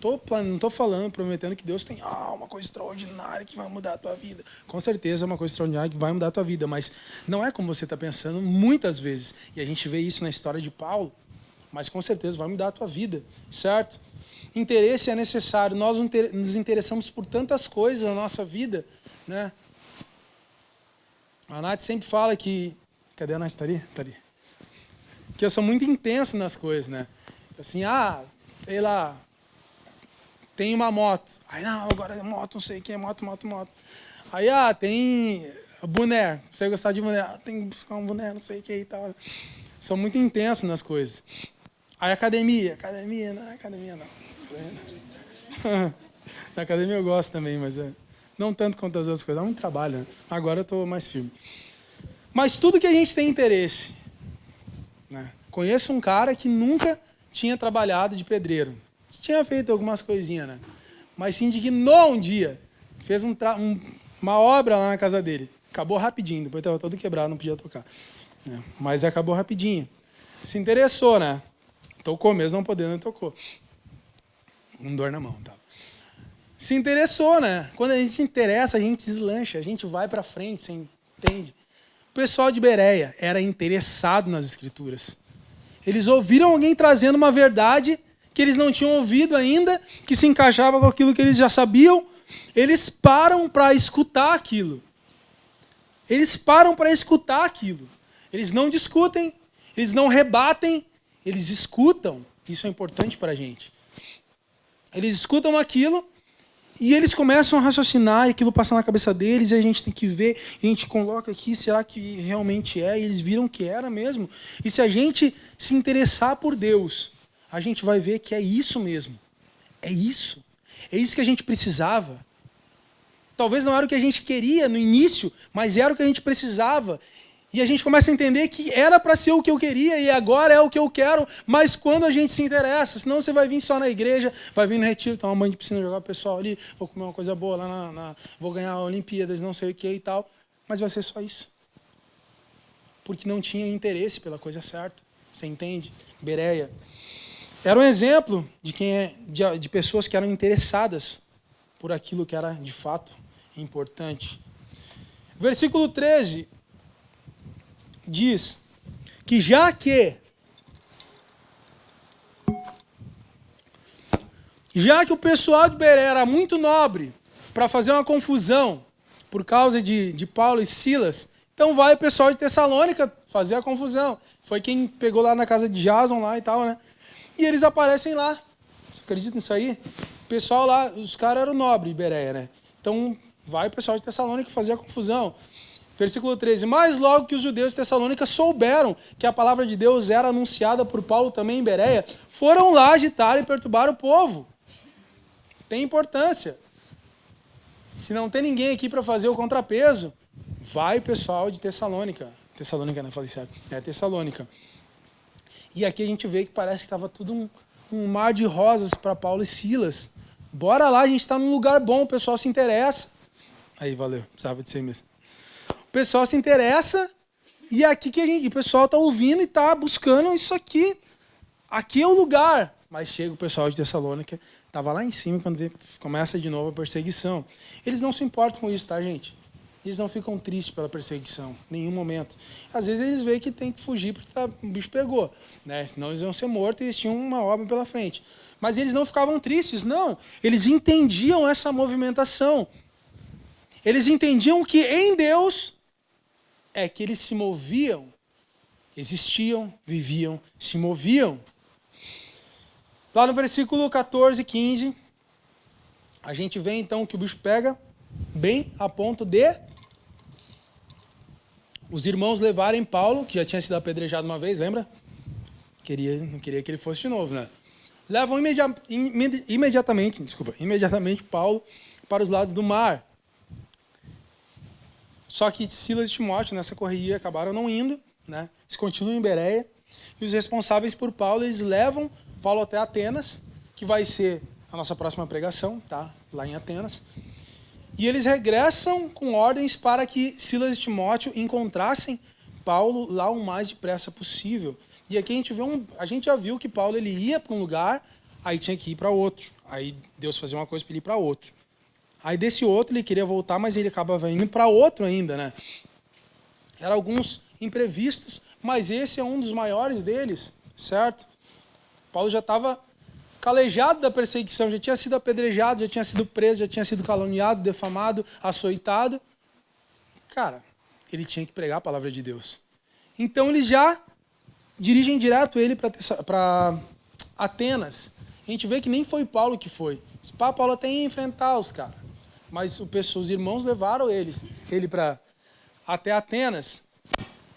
Não estou falando, prometendo que Deus tem uma coisa extraordinária que vai mudar a tua vida. Com certeza é uma coisa extraordinária que vai mudar a tua vida, mas não é como você está pensando muitas vezes. E a gente vê isso na história de Paulo, mas com certeza vai mudar a tua vida, certo? Interesse é necessário. Nós nos interessamos por tantas coisas na nossa vida, né? A Nath sempre fala que... Cadê a Nath? Tá ali? Tá ali. Que eu sou muito intenso nas coisas, né? Assim, sei lá, tem uma moto. Aí, não, agora é moto, não sei o que, moto. Aí, tem boné. Você gostar de boné. Tem que buscar um boné, não sei o que e tal. Sou muito intenso nas coisas. Aí, academia não. Na academia eu gosto também, mas não tanto quanto as outras coisas. Dá muito trabalho, né? Agora eu estou mais firme. Mas tudo que a gente tem interesse, né? Conheço um cara que nunca tinha trabalhado de pedreiro. Tinha feito algumas coisinhas, né? Mas se indignou um dia. Fez uma obra lá na casa dele. Acabou rapidinho. Depois estava todo quebrado, não podia tocar. Mas acabou rapidinho. Se interessou, né? Tocou mesmo, não podendo, tocou. Com dor na mão. Tá? se interessou, né? Quando a gente se interessa, a gente deslancha, a gente vai para frente, você entende? O pessoal de Bereia era interessado nas Escrituras. Eles ouviram alguém trazendo uma verdade que eles não tinham ouvido ainda, que se encaixava com aquilo que eles já sabiam. Eles param para escutar aquilo. Eles param para escutar aquilo. Eles não discutem, eles não rebatem, eles escutam. Isso é importante para a gente. Eles escutam aquilo e eles começam a raciocinar e aquilo passa na cabeça deles e a gente tem que ver, a gente coloca aqui, será que realmente é? E eles viram que era mesmo. E se a gente se interessar por Deus, a gente vai ver que é isso mesmo. É isso. É isso que a gente precisava. Talvez não era o que a gente queria no início, mas era o que a gente precisava. E a gente começa a entender que era para ser o que eu queria e agora é o que eu quero, mas quando a gente se interessa, senão você vai vir só na igreja, vai vir no retiro, tomar um banho de piscina, jogar o pessoal ali, vou comer uma coisa boa lá vou ganhar a Olimpíadas, não sei o que e tal, mas vai ser só isso. Porque não tinha interesse pela coisa certa, você entende? Bereia. Era um exemplo de pessoas que eram interessadas por aquilo que era de fato importante. Versículo 13 diz que já que o pessoal de Bereia era muito nobre para fazer uma confusão por causa de Paulo e Silas, então vai o pessoal de Tessalônica fazer a confusão. Foi quem pegou lá na casa de Jason lá e tal, né? E eles aparecem lá. Você acredita nisso aí? O pessoal lá, os caras eram nobres, Bereia, né? Então vai o pessoal de Tessalônica fazer a confusão. Versículo 13. Mas logo que os judeus de Tessalônica souberam que a palavra de Deus era anunciada por Paulo também em Bereia, foram lá agitar e perturbar o povo. Tem importância. Se não tem ninguém aqui para fazer o contrapeso, vai o pessoal de Tessalônica. Tessalônica, né? Falei certo. É Tessalônica. E aqui a gente vê que parece que estava tudo um mar de rosas para Paulo e Silas. Bora lá, a gente está num lugar bom, o pessoal se interessa. Aí, valeu. Precisava de ser mesmo. O pessoal se interessa e aqui que o pessoal está ouvindo e está buscando isso aqui. Aqui é o lugar. Mas chega o pessoal de Tessalônica, estava lá em cima quando começa de novo a perseguição. Eles não se importam com isso, tá, gente? Eles não ficam tristes pela perseguição, em nenhum momento. Às vezes eles veem que tem que fugir porque o bicho pegou, né? Senão eles iam ser mortos e eles tinham uma obra pela frente. Mas eles não ficavam tristes, não. Eles entendiam essa movimentação. Eles entendiam que em Deus é que eles se moviam, existiam, viviam, se moviam. Lá no versículo 14 e 15, a gente vê então que o bicho pega bem a ponto de os irmãos levarem Paulo, que já tinha sido apedrejado uma vez, lembra? Não queria que ele fosse de novo, né? Levam imediatamente Paulo para os lados do mar. Só que Silas e Timóteo, nessa correria, acabaram não indo, né? Eles continuam em Bereia. E os responsáveis por Paulo, eles levam Paulo até Atenas, que vai ser a nossa próxima pregação, tá? Lá em Atenas. E eles regressam com ordens para que Silas e Timóteo encontrassem Paulo lá o mais depressa possível. E aqui a gente já viu que Paulo ele ia para um lugar, aí tinha que ir para outro. Aí Deus fazia uma coisa para ele ir para outro. Aí desse outro ele queria voltar, mas ele acabava indo para outro ainda, né? Eram alguns imprevistos, mas esse é um dos maiores deles, certo? Paulo já estava calejado da perseguição, já tinha sido apedrejado, já tinha sido preso, já tinha sido caluniado, defamado, açoitado. Cara, ele tinha que pregar a palavra de Deus. Então eles já dirigem direto ele para Atenas. A gente vê que nem foi Paulo que foi. Paulo até ia enfrentar os caras. Mas os irmãos levaram ele até Atenas.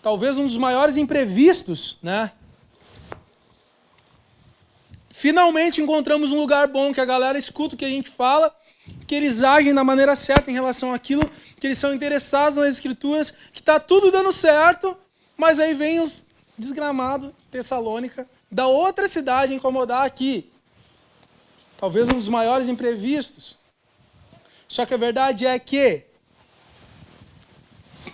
Talvez um dos maiores imprevistos, né? Finalmente encontramos um lugar bom, que a galera escuta o que a gente fala, que eles agem da maneira certa em relação àquilo, que eles são interessados nas escrituras, que está tudo dando certo, mas aí vem os desgramados de Tessalônica, da outra cidade, incomodar aqui. Talvez um dos maiores imprevistos. Só que a verdade é que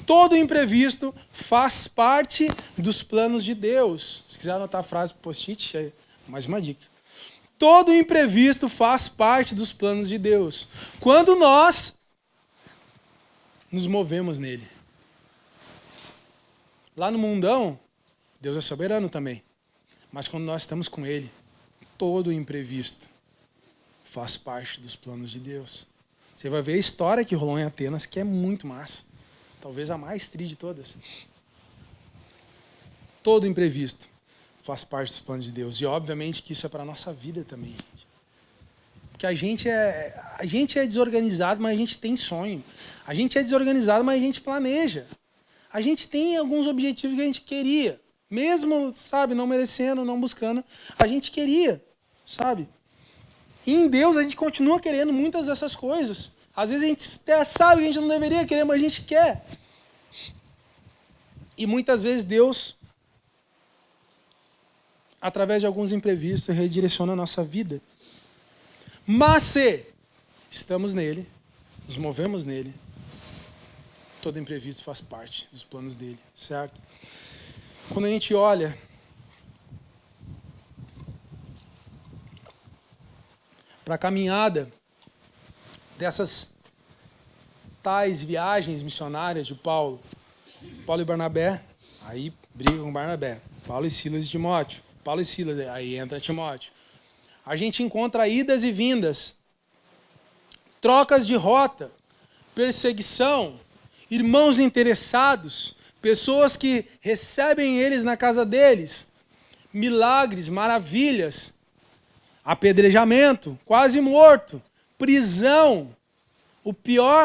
todo imprevisto faz parte dos planos de Deus. Se quiser anotar a frase para o post-it, mais uma dica. Todo imprevisto faz parte dos planos de Deus. Quando nós nos movemos nele. Lá no mundão, Deus é soberano também. Mas quando nós estamos com ele, todo imprevisto faz parte dos planos de Deus. Você vai ver a história que rolou em Atenas, que é muito massa. Talvez a mais triste de todas. Todo imprevisto faz parte dos planos de Deus. E obviamente que isso é para a nossa vida também. Porque a gente é desorganizado, mas a gente tem sonho. A gente é desorganizado, mas a gente planeja. A gente tem alguns objetivos que a gente queria. Mesmo, sabe, não merecendo, não buscando, a gente queria, sabe? E em Deus a gente continua querendo muitas dessas coisas. Às vezes a gente até sabe que a gente não deveria querer, mas a gente quer. E muitas vezes Deus, através de alguns imprevistos, redireciona a nossa vida. Mas se estamos nele, nos movemos nele, todo imprevisto faz parte dos planos dele, certo? Quando a gente olha para a caminhada dessas tais viagens missionárias de Paulo e Barnabé, aí brigam com Barnabé, Paulo e Silas e Timóteo, Paulo e Silas, aí entra Timóteo. A gente encontra idas e vindas, trocas de rota, perseguição, irmãos interessados, pessoas que recebem eles na casa deles, milagres, maravilhas, apedrejamento, quase morto, prisão,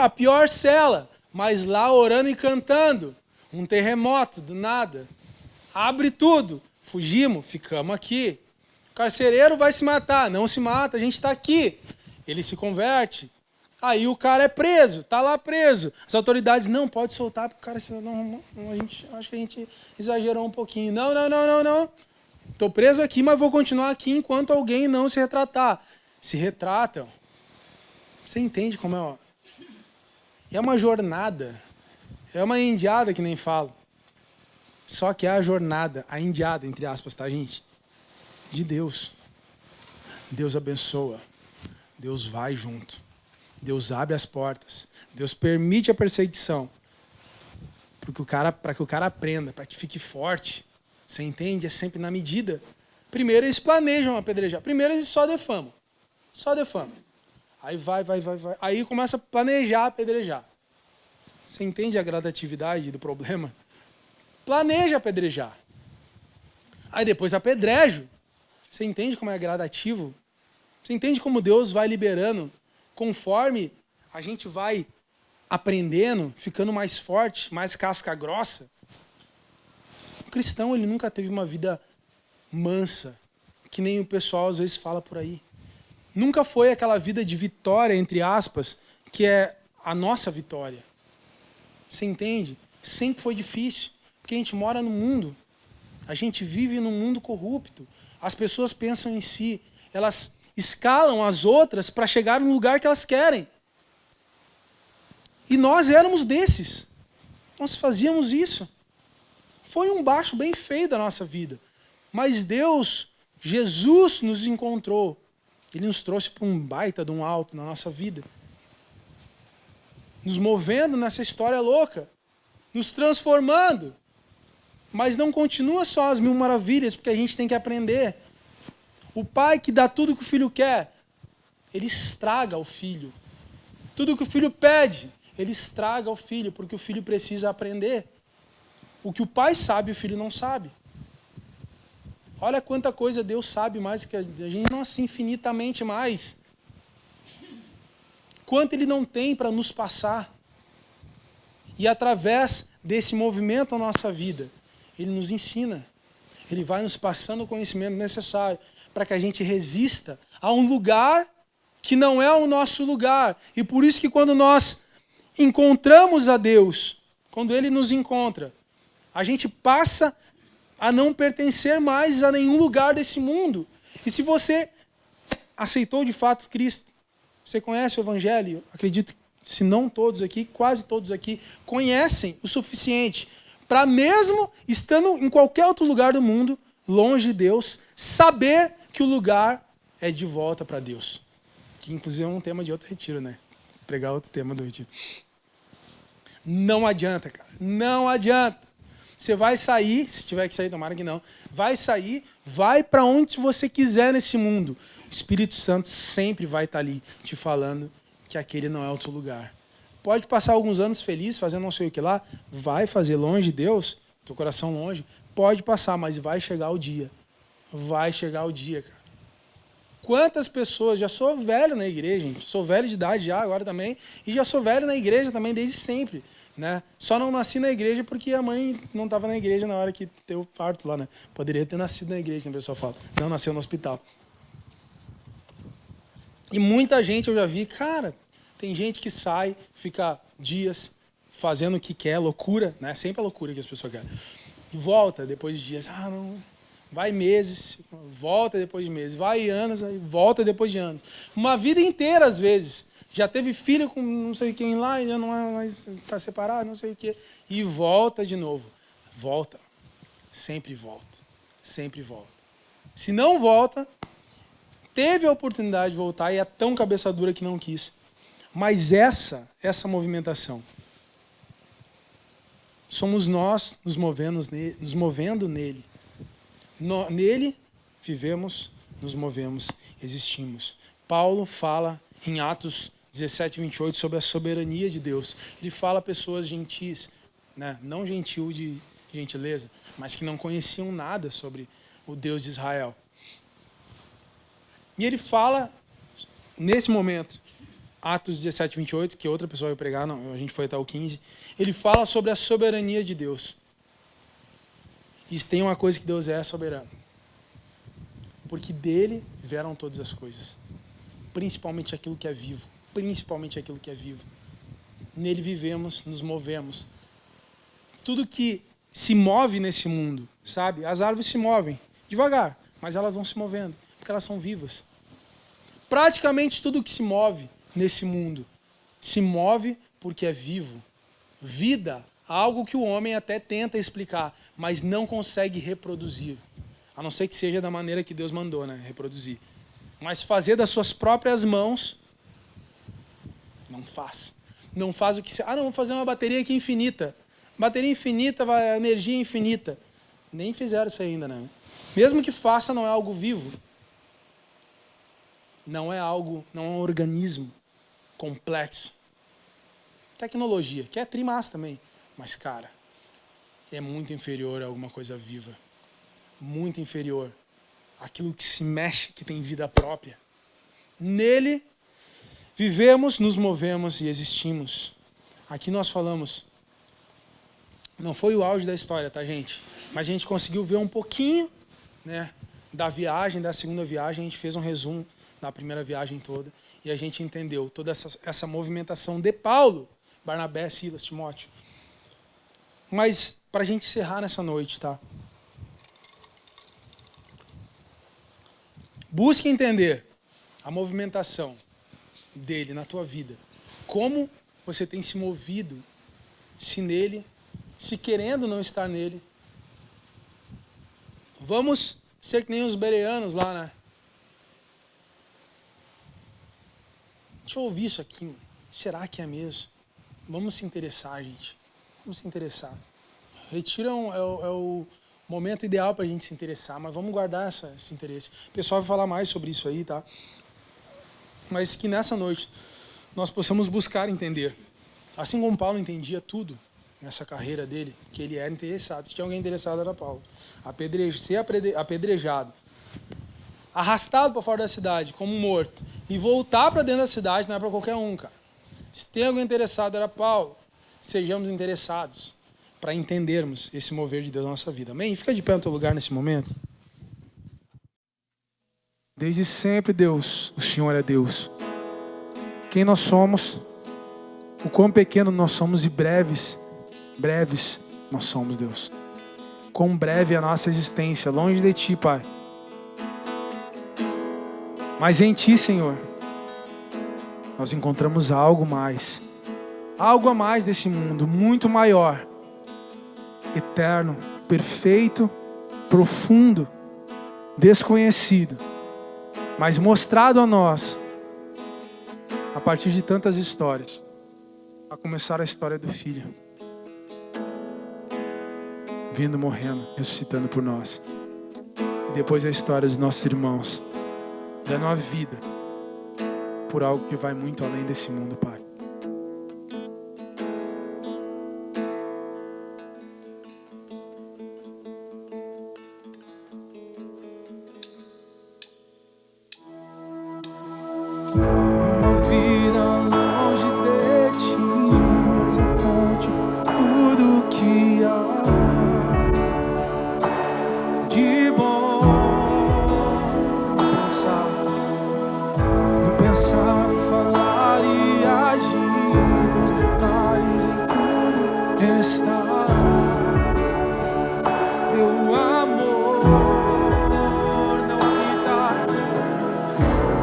a pior cela, mas lá orando e cantando, um terremoto do nada, abre tudo, fugimos, ficamos aqui. O carcereiro vai se matar, não se mata, a gente está aqui. Ele se converte. Aí o cara é preso, está lá preso. As autoridades, não, pode soltar, porque o cara, acho que a gente exagerou um pouquinho. Não. Estou preso aqui, mas vou continuar aqui enquanto alguém não se retratar. Se retratam. Você entende como é? Ó? É uma jornada. É uma indiada que nem falo. Só que é a jornada, a indiada, entre aspas, tá, gente? De Deus. Deus abençoa. Deus vai junto. Deus abre as portas. Deus permite a perseguição. Para que o cara aprenda, para que fique forte. Você entende? É sempre na medida. Primeiro eles planejam apedrejar. Primeiro eles só defamam. Só defamam. Aí vai. Aí começa a planejar apedrejar. Você entende a gradatividade do problema? Planeja apedrejar. Aí depois apedrejo. Você entende como é gradativo? Você entende como Deus vai liberando conforme a gente vai aprendendo, ficando mais forte, mais casca grossa? O cristão, ele nunca teve uma vida mansa, que nem o pessoal às vezes fala por aí. Nunca foi aquela vida de vitória, entre aspas, que é a nossa vitória. Você entende? Sempre foi difícil, porque a gente mora no mundo. A gente vive num mundo corrupto. As pessoas pensam em si, elas escalam as outras para chegar no lugar que elas querem. E nós éramos desses. Nós fazíamos isso. Foi um baixo bem feio da nossa vida. Mas Deus, Jesus nos encontrou. Ele nos trouxe para um baita de um alto na nossa vida. Nos movendo nessa história louca. Nos transformando. Mas não continua só as 1000 maravilhas, porque a gente tem que aprender. O pai que dá tudo que o filho quer, ele estraga o filho. Tudo que o filho pede, ele estraga o filho, porque o filho precisa aprender. O que o pai sabe, o filho não sabe. Olha quanta coisa Deus sabe mais que a gente, nossa, infinitamente mais. Quanto ele não tem para nos passar. E através desse movimento na nossa vida, ele nos ensina. Ele vai nos passando o conhecimento necessário para que a gente resista a um lugar que não é o nosso lugar. E por isso que quando nós encontramos a Deus, quando Ele nos encontra, a gente passa a não pertencer mais a nenhum lugar desse mundo. E se você aceitou de fato Cristo, você conhece o Evangelho, acredito, se não todos aqui, quase todos aqui, conhecem o suficiente para mesmo estando em qualquer outro lugar do mundo, longe de Deus, saber que o lugar é de volta para Deus. Que inclusive é um tema de outro retiro, né? Pregar outro tema do retiro. Não adianta, cara. Não adianta. Você vai sair, se tiver que sair, tomara que não. Vai sair, vai para onde você quiser nesse mundo. O Espírito Santo sempre vai estar ali te falando que aquele não é o teu lugar. Pode passar alguns anos feliz, fazendo não sei o que lá. Vai fazer longe de Deus, teu coração longe. Pode passar, mas vai chegar o dia. Vai chegar o dia, cara. Quantas pessoas, já sou velho na igreja, gente. Sou velho de idade já, agora também. E já sou velho na igreja também desde sempre. Né? Só não nasci na igreja porque a mãe não estava na igreja na hora que teve o parto lá, né? Poderia ter nascido na igreja, né, o pessoal fala. Não, nasceu no hospital. E muita gente eu já vi, cara, tem gente que sai, fica dias fazendo o que quer, loucura, né? Sempre a loucura que as pessoas querem. E volta depois de dias, não, vai meses, volta depois de meses, vai anos, aí volta depois de anos. Uma vida inteira, às vezes. Já teve filho com não sei quem lá, e já não é mais, está separado, não sei o quê. E volta de novo. Volta. Sempre volta. Sempre volta. Se não volta, teve a oportunidade de voltar e é tão cabeça dura que não quis. Mas essa movimentação, somos nós nos movendo nele. Nele vivemos, nos movemos, existimos. Paulo fala em Atos 17, 28, sobre a soberania de Deus. Ele fala a pessoas gentis, né? Não gentil de gentileza, mas que não conheciam nada sobre o Deus de Israel. E ele fala, nesse momento, Atos 17, 28, que outra pessoa vai pregar, não, a gente foi até o 15, ele fala sobre a soberania de Deus. E tem uma coisa que Deus é soberano. Porque dele vieram todas as coisas. Principalmente aquilo que é vivo. Principalmente aquilo que é vivo. Nele vivemos, nos movemos. Tudo que se move nesse mundo, sabe? As árvores se movem devagar, mas elas vão se movendo, porque elas são vivas. Praticamente tudo que se move nesse mundo se move porque é vivo. Vida, algo que o homem até tenta explicar, mas não consegue reproduzir. A não ser que seja da maneira que Deus mandou, né? Reproduzir. Mas fazer das suas próprias mãos, não faz. Não faz o que... não, vamos fazer uma bateria aqui infinita. Bateria infinita, energia infinita. Nem fizeram isso ainda, né? Mesmo que faça, não é algo vivo. Não é um organismo complexo. Tecnologia, que é trimassa também. Mas, cara, é muito inferior a alguma coisa viva. Muito inferior. Aquilo que se mexe, que tem vida própria. Nele, vivemos, nos movemos e existimos. Aqui nós falamos, não foi o auge da história, tá, gente? Mas a gente conseguiu ver um pouquinho, né, da viagem, da segunda viagem. A gente fez um resumo da primeira viagem toda. E a gente entendeu toda essa movimentação de Paulo, Barnabé, Silas, Timóteo. Mas, para a gente encerrar nessa noite, tá? Busque entender a movimentação dele na tua vida. Como você tem se movido, se nele, se querendo não estar nele. Vamos ser que nem os bereanos lá, né? Deixa eu ouvir isso aqui. Será que é mesmo? Vamos se interessar, gente. Vamos se interessar. Retiro é o momento ideal para a gente se interessar, mas vamos guardar esse interesse. O pessoal vai falar mais sobre isso aí, tá? Mas que nessa noite nós possamos buscar entender. Assim como Paulo entendia tudo nessa carreira dele, que ele era interessado. Se tinha alguém interessado, era Paulo. Ser apedrejado, arrastado para fora da cidade como morto e voltar para dentro da cidade não é para qualquer um, cara. Se tem alguém interessado, era Paulo. Sejamos interessados para entendermos esse mover de Deus na nossa vida. Amém? Fica de pé no teu lugar nesse momento. Desde sempre, Deus, o Senhor é Deus. Quem nós somos, o quão pequeno nós somos e breves nós somos, Deus. Quão breve é a nossa existência, longe de Ti, Pai. Mas em Ti, Senhor, nós encontramos algo mais. Algo a mais desse mundo, muito maior. Eterno, perfeito, profundo, desconhecido. mas mostrado a nós, a partir de tantas histórias, a começar a história do Filho, vindo, morrendo, ressuscitando por nós. E depois a história dos nossos irmãos, dando a vida por algo que vai muito além desse mundo, Pai. Uma vida longe de ti, és a fonte de tudo que há de bom. No pensar, no falar e agir, nos detalhes em tudo está teu amor.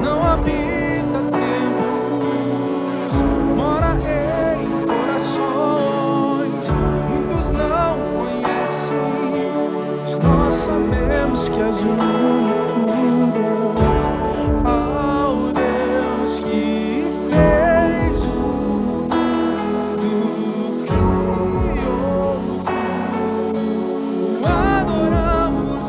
Não habita templos, mora em corações. Muitos não conhecem, mas nós sabemos que és o único Deus. Ao Deus que fez o mundo, criou. O adoramos,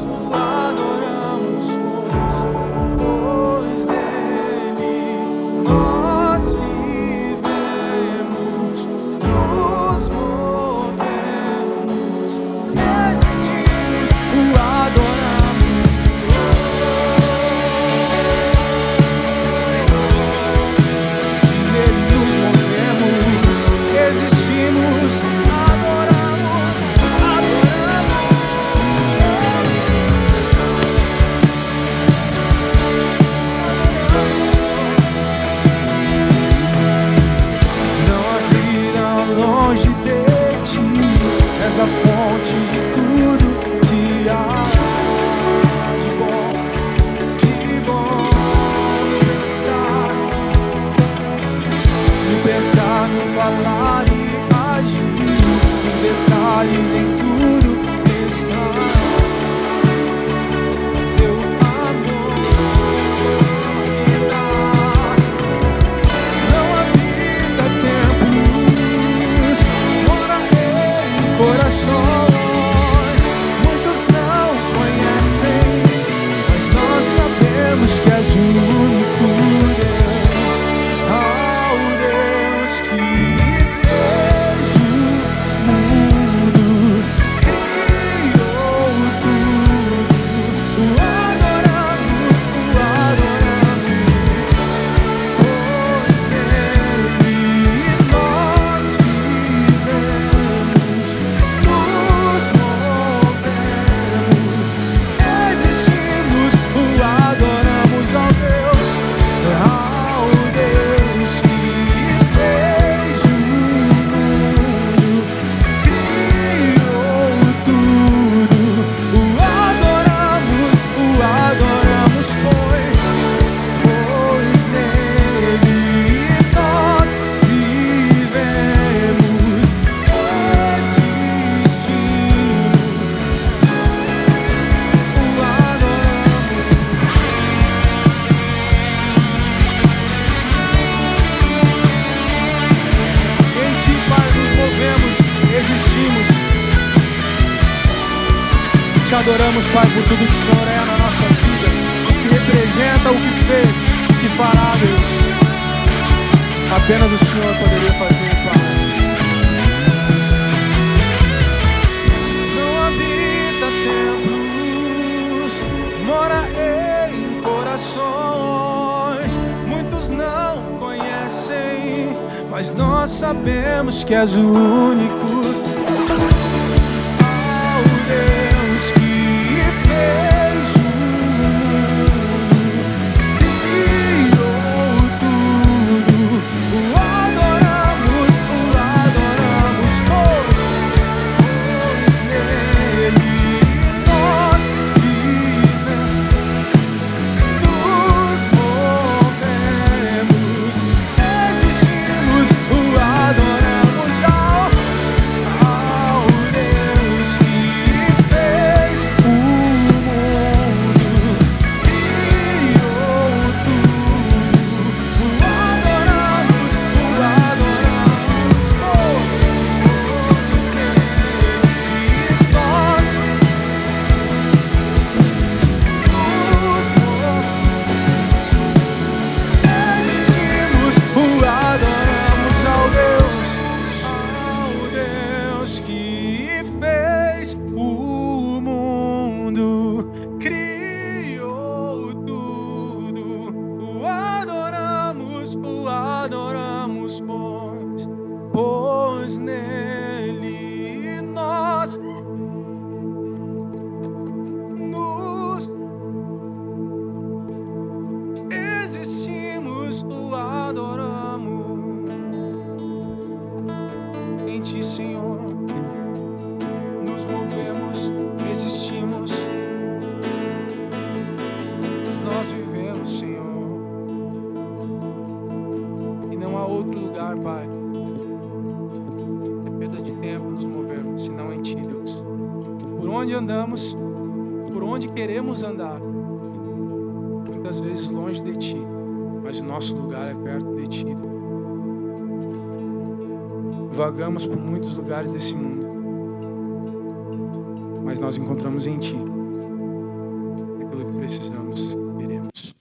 pois nele nós vivemos, nos movemos, existimos, o adoramos. Nele nos movemos, existimos, adoramos, adoramos. Não há vida longe de ti, és a fonte de tudo que há de bom no pensar, no falar e agir, nos detalhes em tudo está teu amor. Não habita templos, mora em corações. Muitos não conhecem, mas nós sabemos que és o único Deus. Ao Deus que fez o mundo, criou tudo. O adoramos, pois nele nós vivemos, nos movemos, existimos, o adoramos ao Deus que fez o mundo, criou tudo. O adoramos, pois nele nós vivemos, existimos, o adoramos. Em ti, Pai, nos movemos, existimos. Te adoramos, Pai, por tudo que o Senhor é na nossa vida, o que representa, o que fez, o que fará, Deus. Apenas o Senhor poderia fazer, Pai. Não habita templos, mora em corações. Muitos não conhecem, mas nós sabemos que és o único. Ao Deus que fez o mundo, criou tudo. O adoramos, pois nele nós vivemos, nos movemos, existimos, o adoramos ao Nos movemos, resistimos. Nós vivemos, Senhor. E não há outro lugar, Pai. É perda de tempo nos movermos, senão em Ti, Deus. Por onde andamos, por onde queremos andar, muitas vezes longe de Ti, mas o nosso lugar é perto de Ti. Vagamos por muitos lugares desse mundo, mas nós encontramos em Ti aquilo que precisamos, queremos.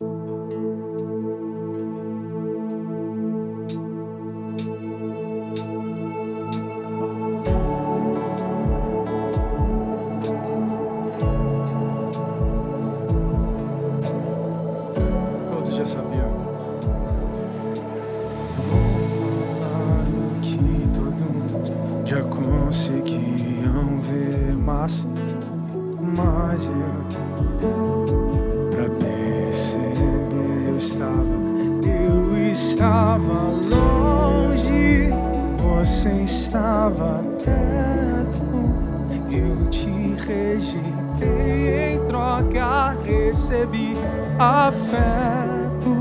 Todos já sabiam. Já conseguiam ver, mas pra perceber eu estava longe, você estava perto, eu te rejeitei, em troca recebi afeto,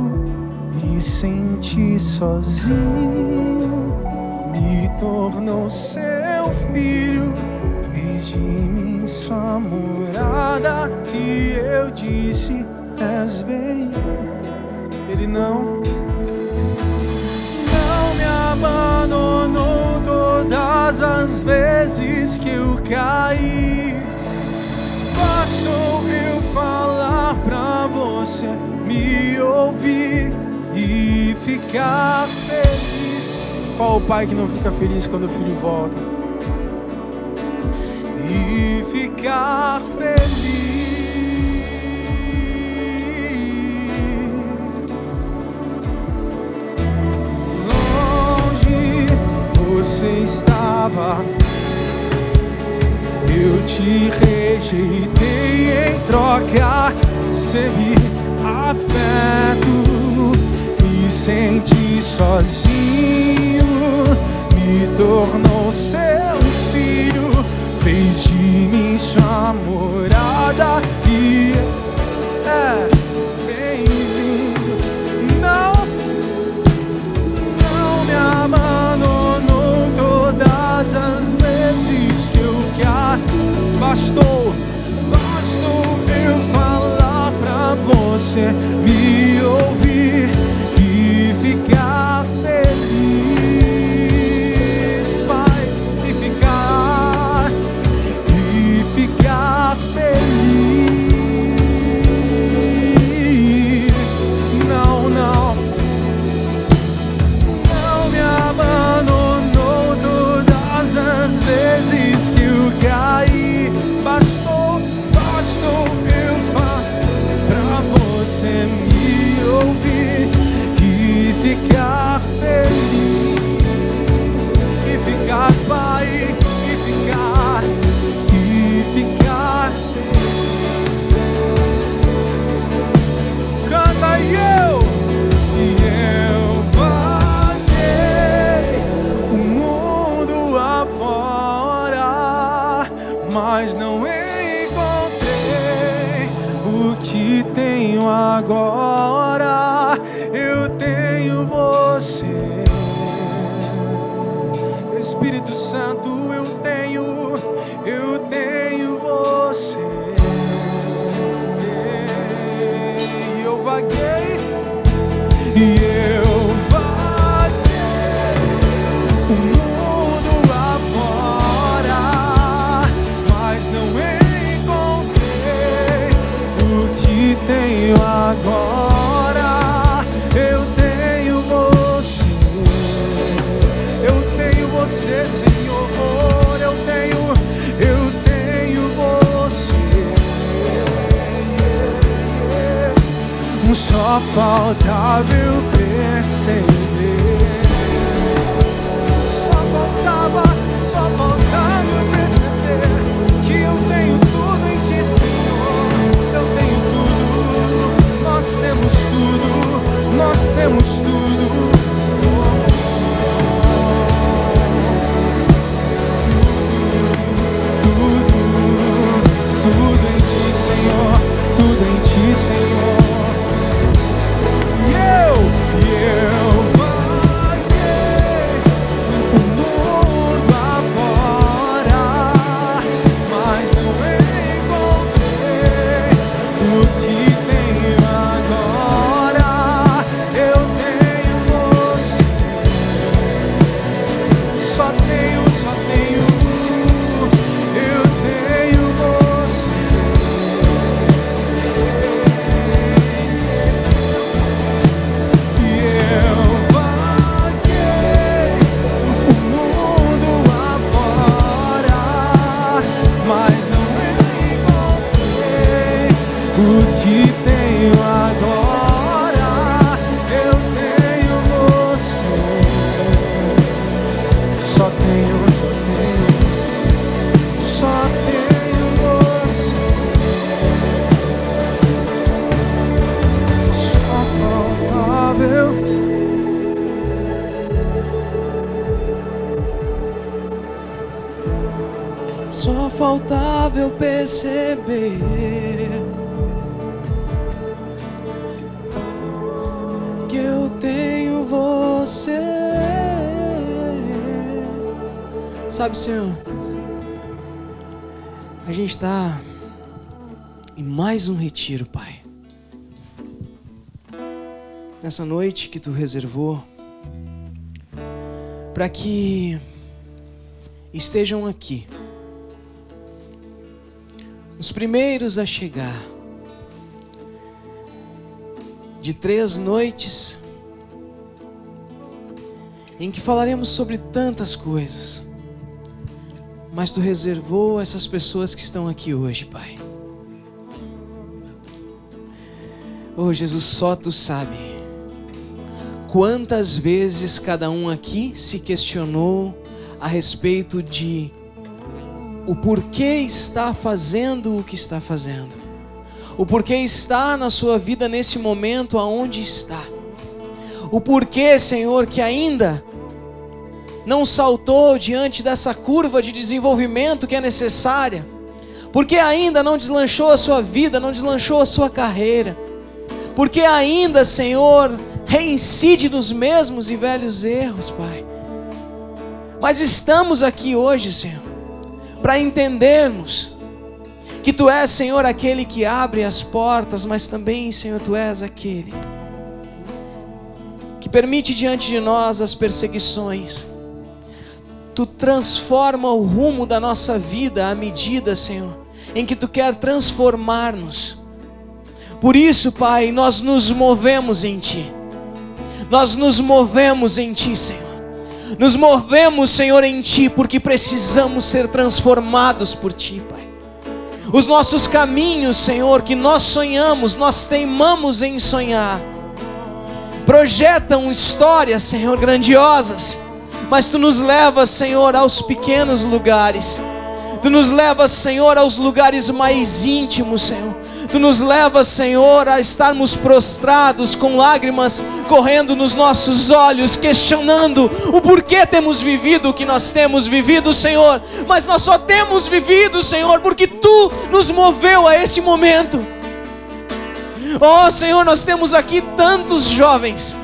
me senti sozinho, me tornou seu filho, fez de mim sua morada, e eu disse, és bem. Ele não me abandonou todas as vezes que eu caí. Bastou eu falar pra você me ouvir e ficar feliz. Qual o pai que não fica feliz quando o filho volta? E ficar feliz. Longe você estava, eu te rejeitei, em troca recebi afeto. Me senti sozinho, me tornou seu filho, fez de mim sua morada, e é bem-vindo. Não me abandonou todas as vezes que eu quero. Bastou eu falar pra você me ouvir e ficar feliz, Pai, e ficar feliz. Não me abandonou todas as vezes que eu caí. Bastou eu falar pra você me ouvir e ficar feliz, e ficar, Pai, e ficar canta e eu vaguei o mundo afora, mas não encontrei o que tenho agora. Eu tenho você, Espírito Santo, eu tenho você. E eu vaguei o mundo afora, mas não encontrei o que tenho agora. Eu tenho você, Senhor, eu tenho você. Só faltava eu perceber, só faltava eu perceber que eu tenho tudo em Ti, Senhor. Eu tenho tudo, nós temos tudo. O que tenho agora, eu tenho você. Só tenho você. Só faltava eu. Só faltava eu perceber que eu tenho você. Sabe, Senhor, a gente está em mais um retiro, Pai. Nessa noite que Tu reservou para que estejam aqui os primeiros a chegar de 3 noites em que falaremos sobre tantas coisas, mas Tu reservou essas pessoas que estão aqui hoje, Pai. Oh, Jesus, só Tu sabe quantas vezes cada um aqui se questionou a respeito de o porquê está fazendo o que está fazendo, o porquê está na sua vida nesse momento aonde está, o porquê, Senhor, que ainda não saltou diante dessa curva de desenvolvimento que é necessária, porque ainda não deslanchou a sua vida, não deslanchou a sua carreira, porque ainda, Senhor, reincide nos mesmos e velhos erros, Pai. Mas estamos aqui hoje, Senhor, para entendermos que Tu és, Senhor, aquele que abre as portas, mas também, Senhor, Tu és aquele que permite diante de nós as perseguições. Tu transforma o rumo da nossa vida à medida, Senhor, em que Tu quer transformar-nos. Por isso, Pai, nós nos movemos em Ti. Nós nos movemos em Ti, Senhor. Nos movemos, Senhor, em Ti, porque precisamos ser transformados por Ti, Pai. Os nossos caminhos, Senhor, que nós sonhamos, nós teimamos em sonhar, projetam histórias, Senhor, grandiosas, mas Tu nos levas, Senhor, aos pequenos lugares. Tu nos levas, Senhor, aos lugares mais íntimos, Senhor. Tu nos levas, Senhor, a estarmos prostrados com lágrimas correndo nos nossos olhos, questionando o porquê temos vivido o que nós temos vivido, Senhor. Mas nós só temos vivido, Senhor, porque Tu nos moveu a esse momento. Oh, Senhor, nós temos aqui tantos jovens,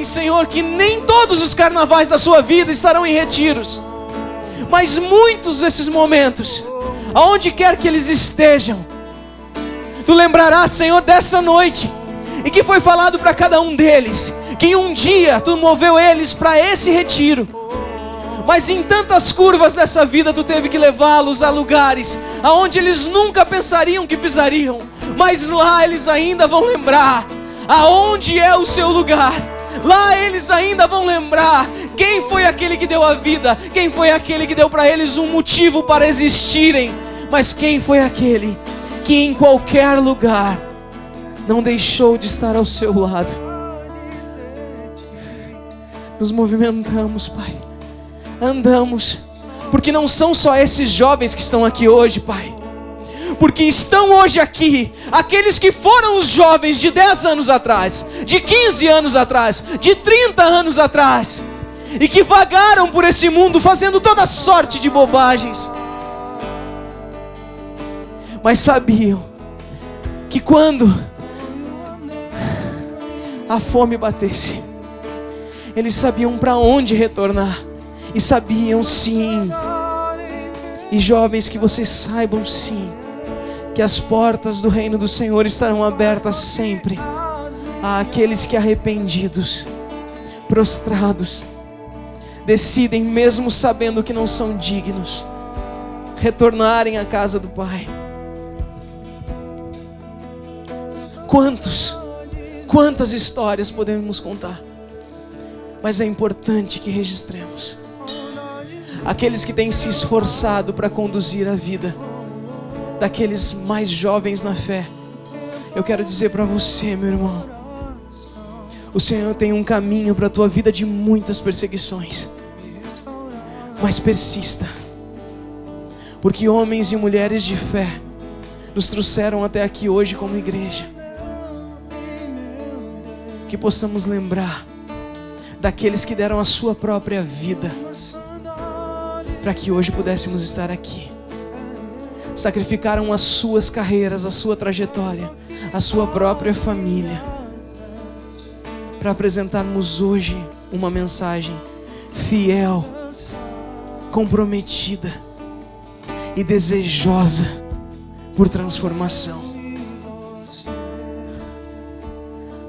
Senhor, que nem todos os carnavais da sua vida estarão em retiros, mas muitos desses momentos, aonde quer que eles estejam, Tu lembrarás, Senhor, dessa noite, e que foi falado para cada um deles, que um dia Tu moveu eles para esse retiro, mas em tantas curvas dessa vida Tu teve que levá-los a lugares aonde eles nunca pensariam que pisariam, mas lá eles ainda vão lembrar aonde é o seu lugar. Lá eles ainda vão lembrar quem foi aquele que deu a vida, quem foi aquele que deu para eles um motivo para existirem, mas quem foi aquele que em qualquer lugar não deixou de estar ao seu lado. Nos movimentamos, Pai, andamos, porque não são só esses jovens que estão aqui hoje, Pai, porque estão hoje aqui aqueles que foram os jovens de 10 anos atrás, de 15 anos atrás, de 30 anos atrás, e que vagaram por esse mundo fazendo toda sorte de bobagens, mas sabiam que quando a fome batesse, eles sabiam para onde retornar, e sabiam sim, e jovens, que vocês saibam sim, que as portas do reino do Senhor estarão abertas sempre àqueles que, arrependidos, prostrados, decidem, mesmo sabendo que não são dignos, retornarem à casa do Pai. Quantas histórias podemos contar, mas é importante que registremos aqueles que têm se esforçado para conduzir a vida, daqueles mais jovens na fé, eu quero dizer para você, meu irmão, o Senhor tem um caminho para a tua vida de muitas perseguições, mas persista, porque homens e mulheres de fé nos trouxeram até aqui hoje como igreja. Que possamos lembrar daqueles que deram a sua própria vida para que hoje pudéssemos estar aqui. Sacrificaram as suas carreiras, a sua trajetória, a sua própria família, para apresentarmos hoje uma mensagem fiel, comprometida e desejosa por transformação.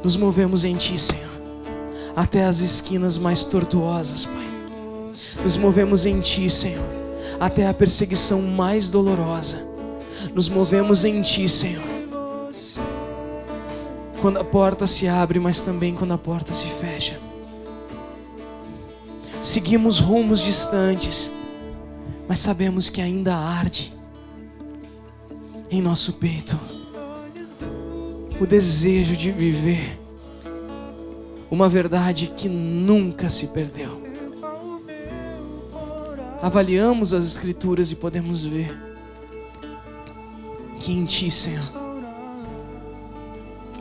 Nos movemos em Ti, Senhor, até as esquinas mais tortuosas, Pai. Nos movemos em Ti, Senhor, até a perseguição mais dolorosa. Nos movemos em Ti, Senhor, quando a porta se abre, mas também quando a porta se fecha. Seguimos rumos distantes, mas sabemos que ainda arde em nosso peito o desejo de viver uma verdade que nunca se perdeu. Avaliamos as Escrituras e podemos ver que em Ti, Senhor,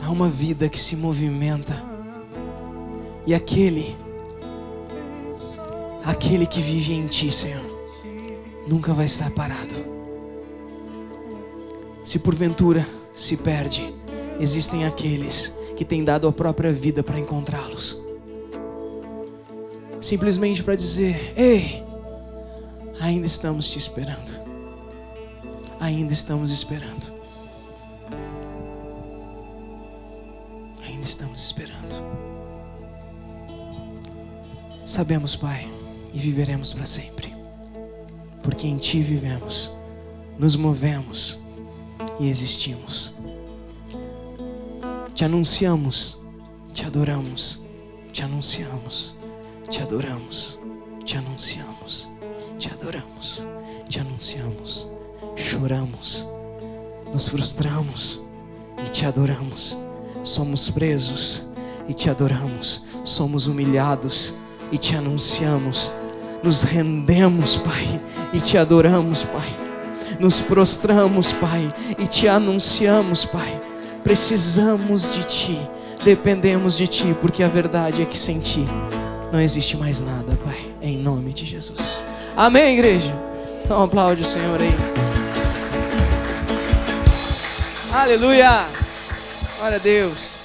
há uma vida que se movimenta, e aquele que vive em Ti, Senhor, nunca vai estar parado. Se porventura se perde, existem aqueles que têm dado a própria vida para encontrá-los, simplesmente para dizer: ei, ainda estamos Te esperando, ainda estamos esperando, ainda estamos esperando. Sabemos, Pai, e viveremos para sempre, porque em Ti vivemos, nos movemos e existimos. Te anunciamos, Te adoramos, Te anunciamos, Te adoramos, Te anunciamos, Te adoramos, Te anunciamos. Choramos, nos frustramos e Te adoramos. Somos presos e Te adoramos. Somos humilhados e Te anunciamos. Nos rendemos, Pai, e Te adoramos, Pai. Nos prostramos, Pai, e Te anunciamos, Pai. Precisamos de Ti, dependemos de Ti, porque a verdade é que sem Ti não existe mais nada, Pai. Em nome de Jesus. Amém, igreja? Então aplaude o Senhor aí. Aleluia! Glória a Deus.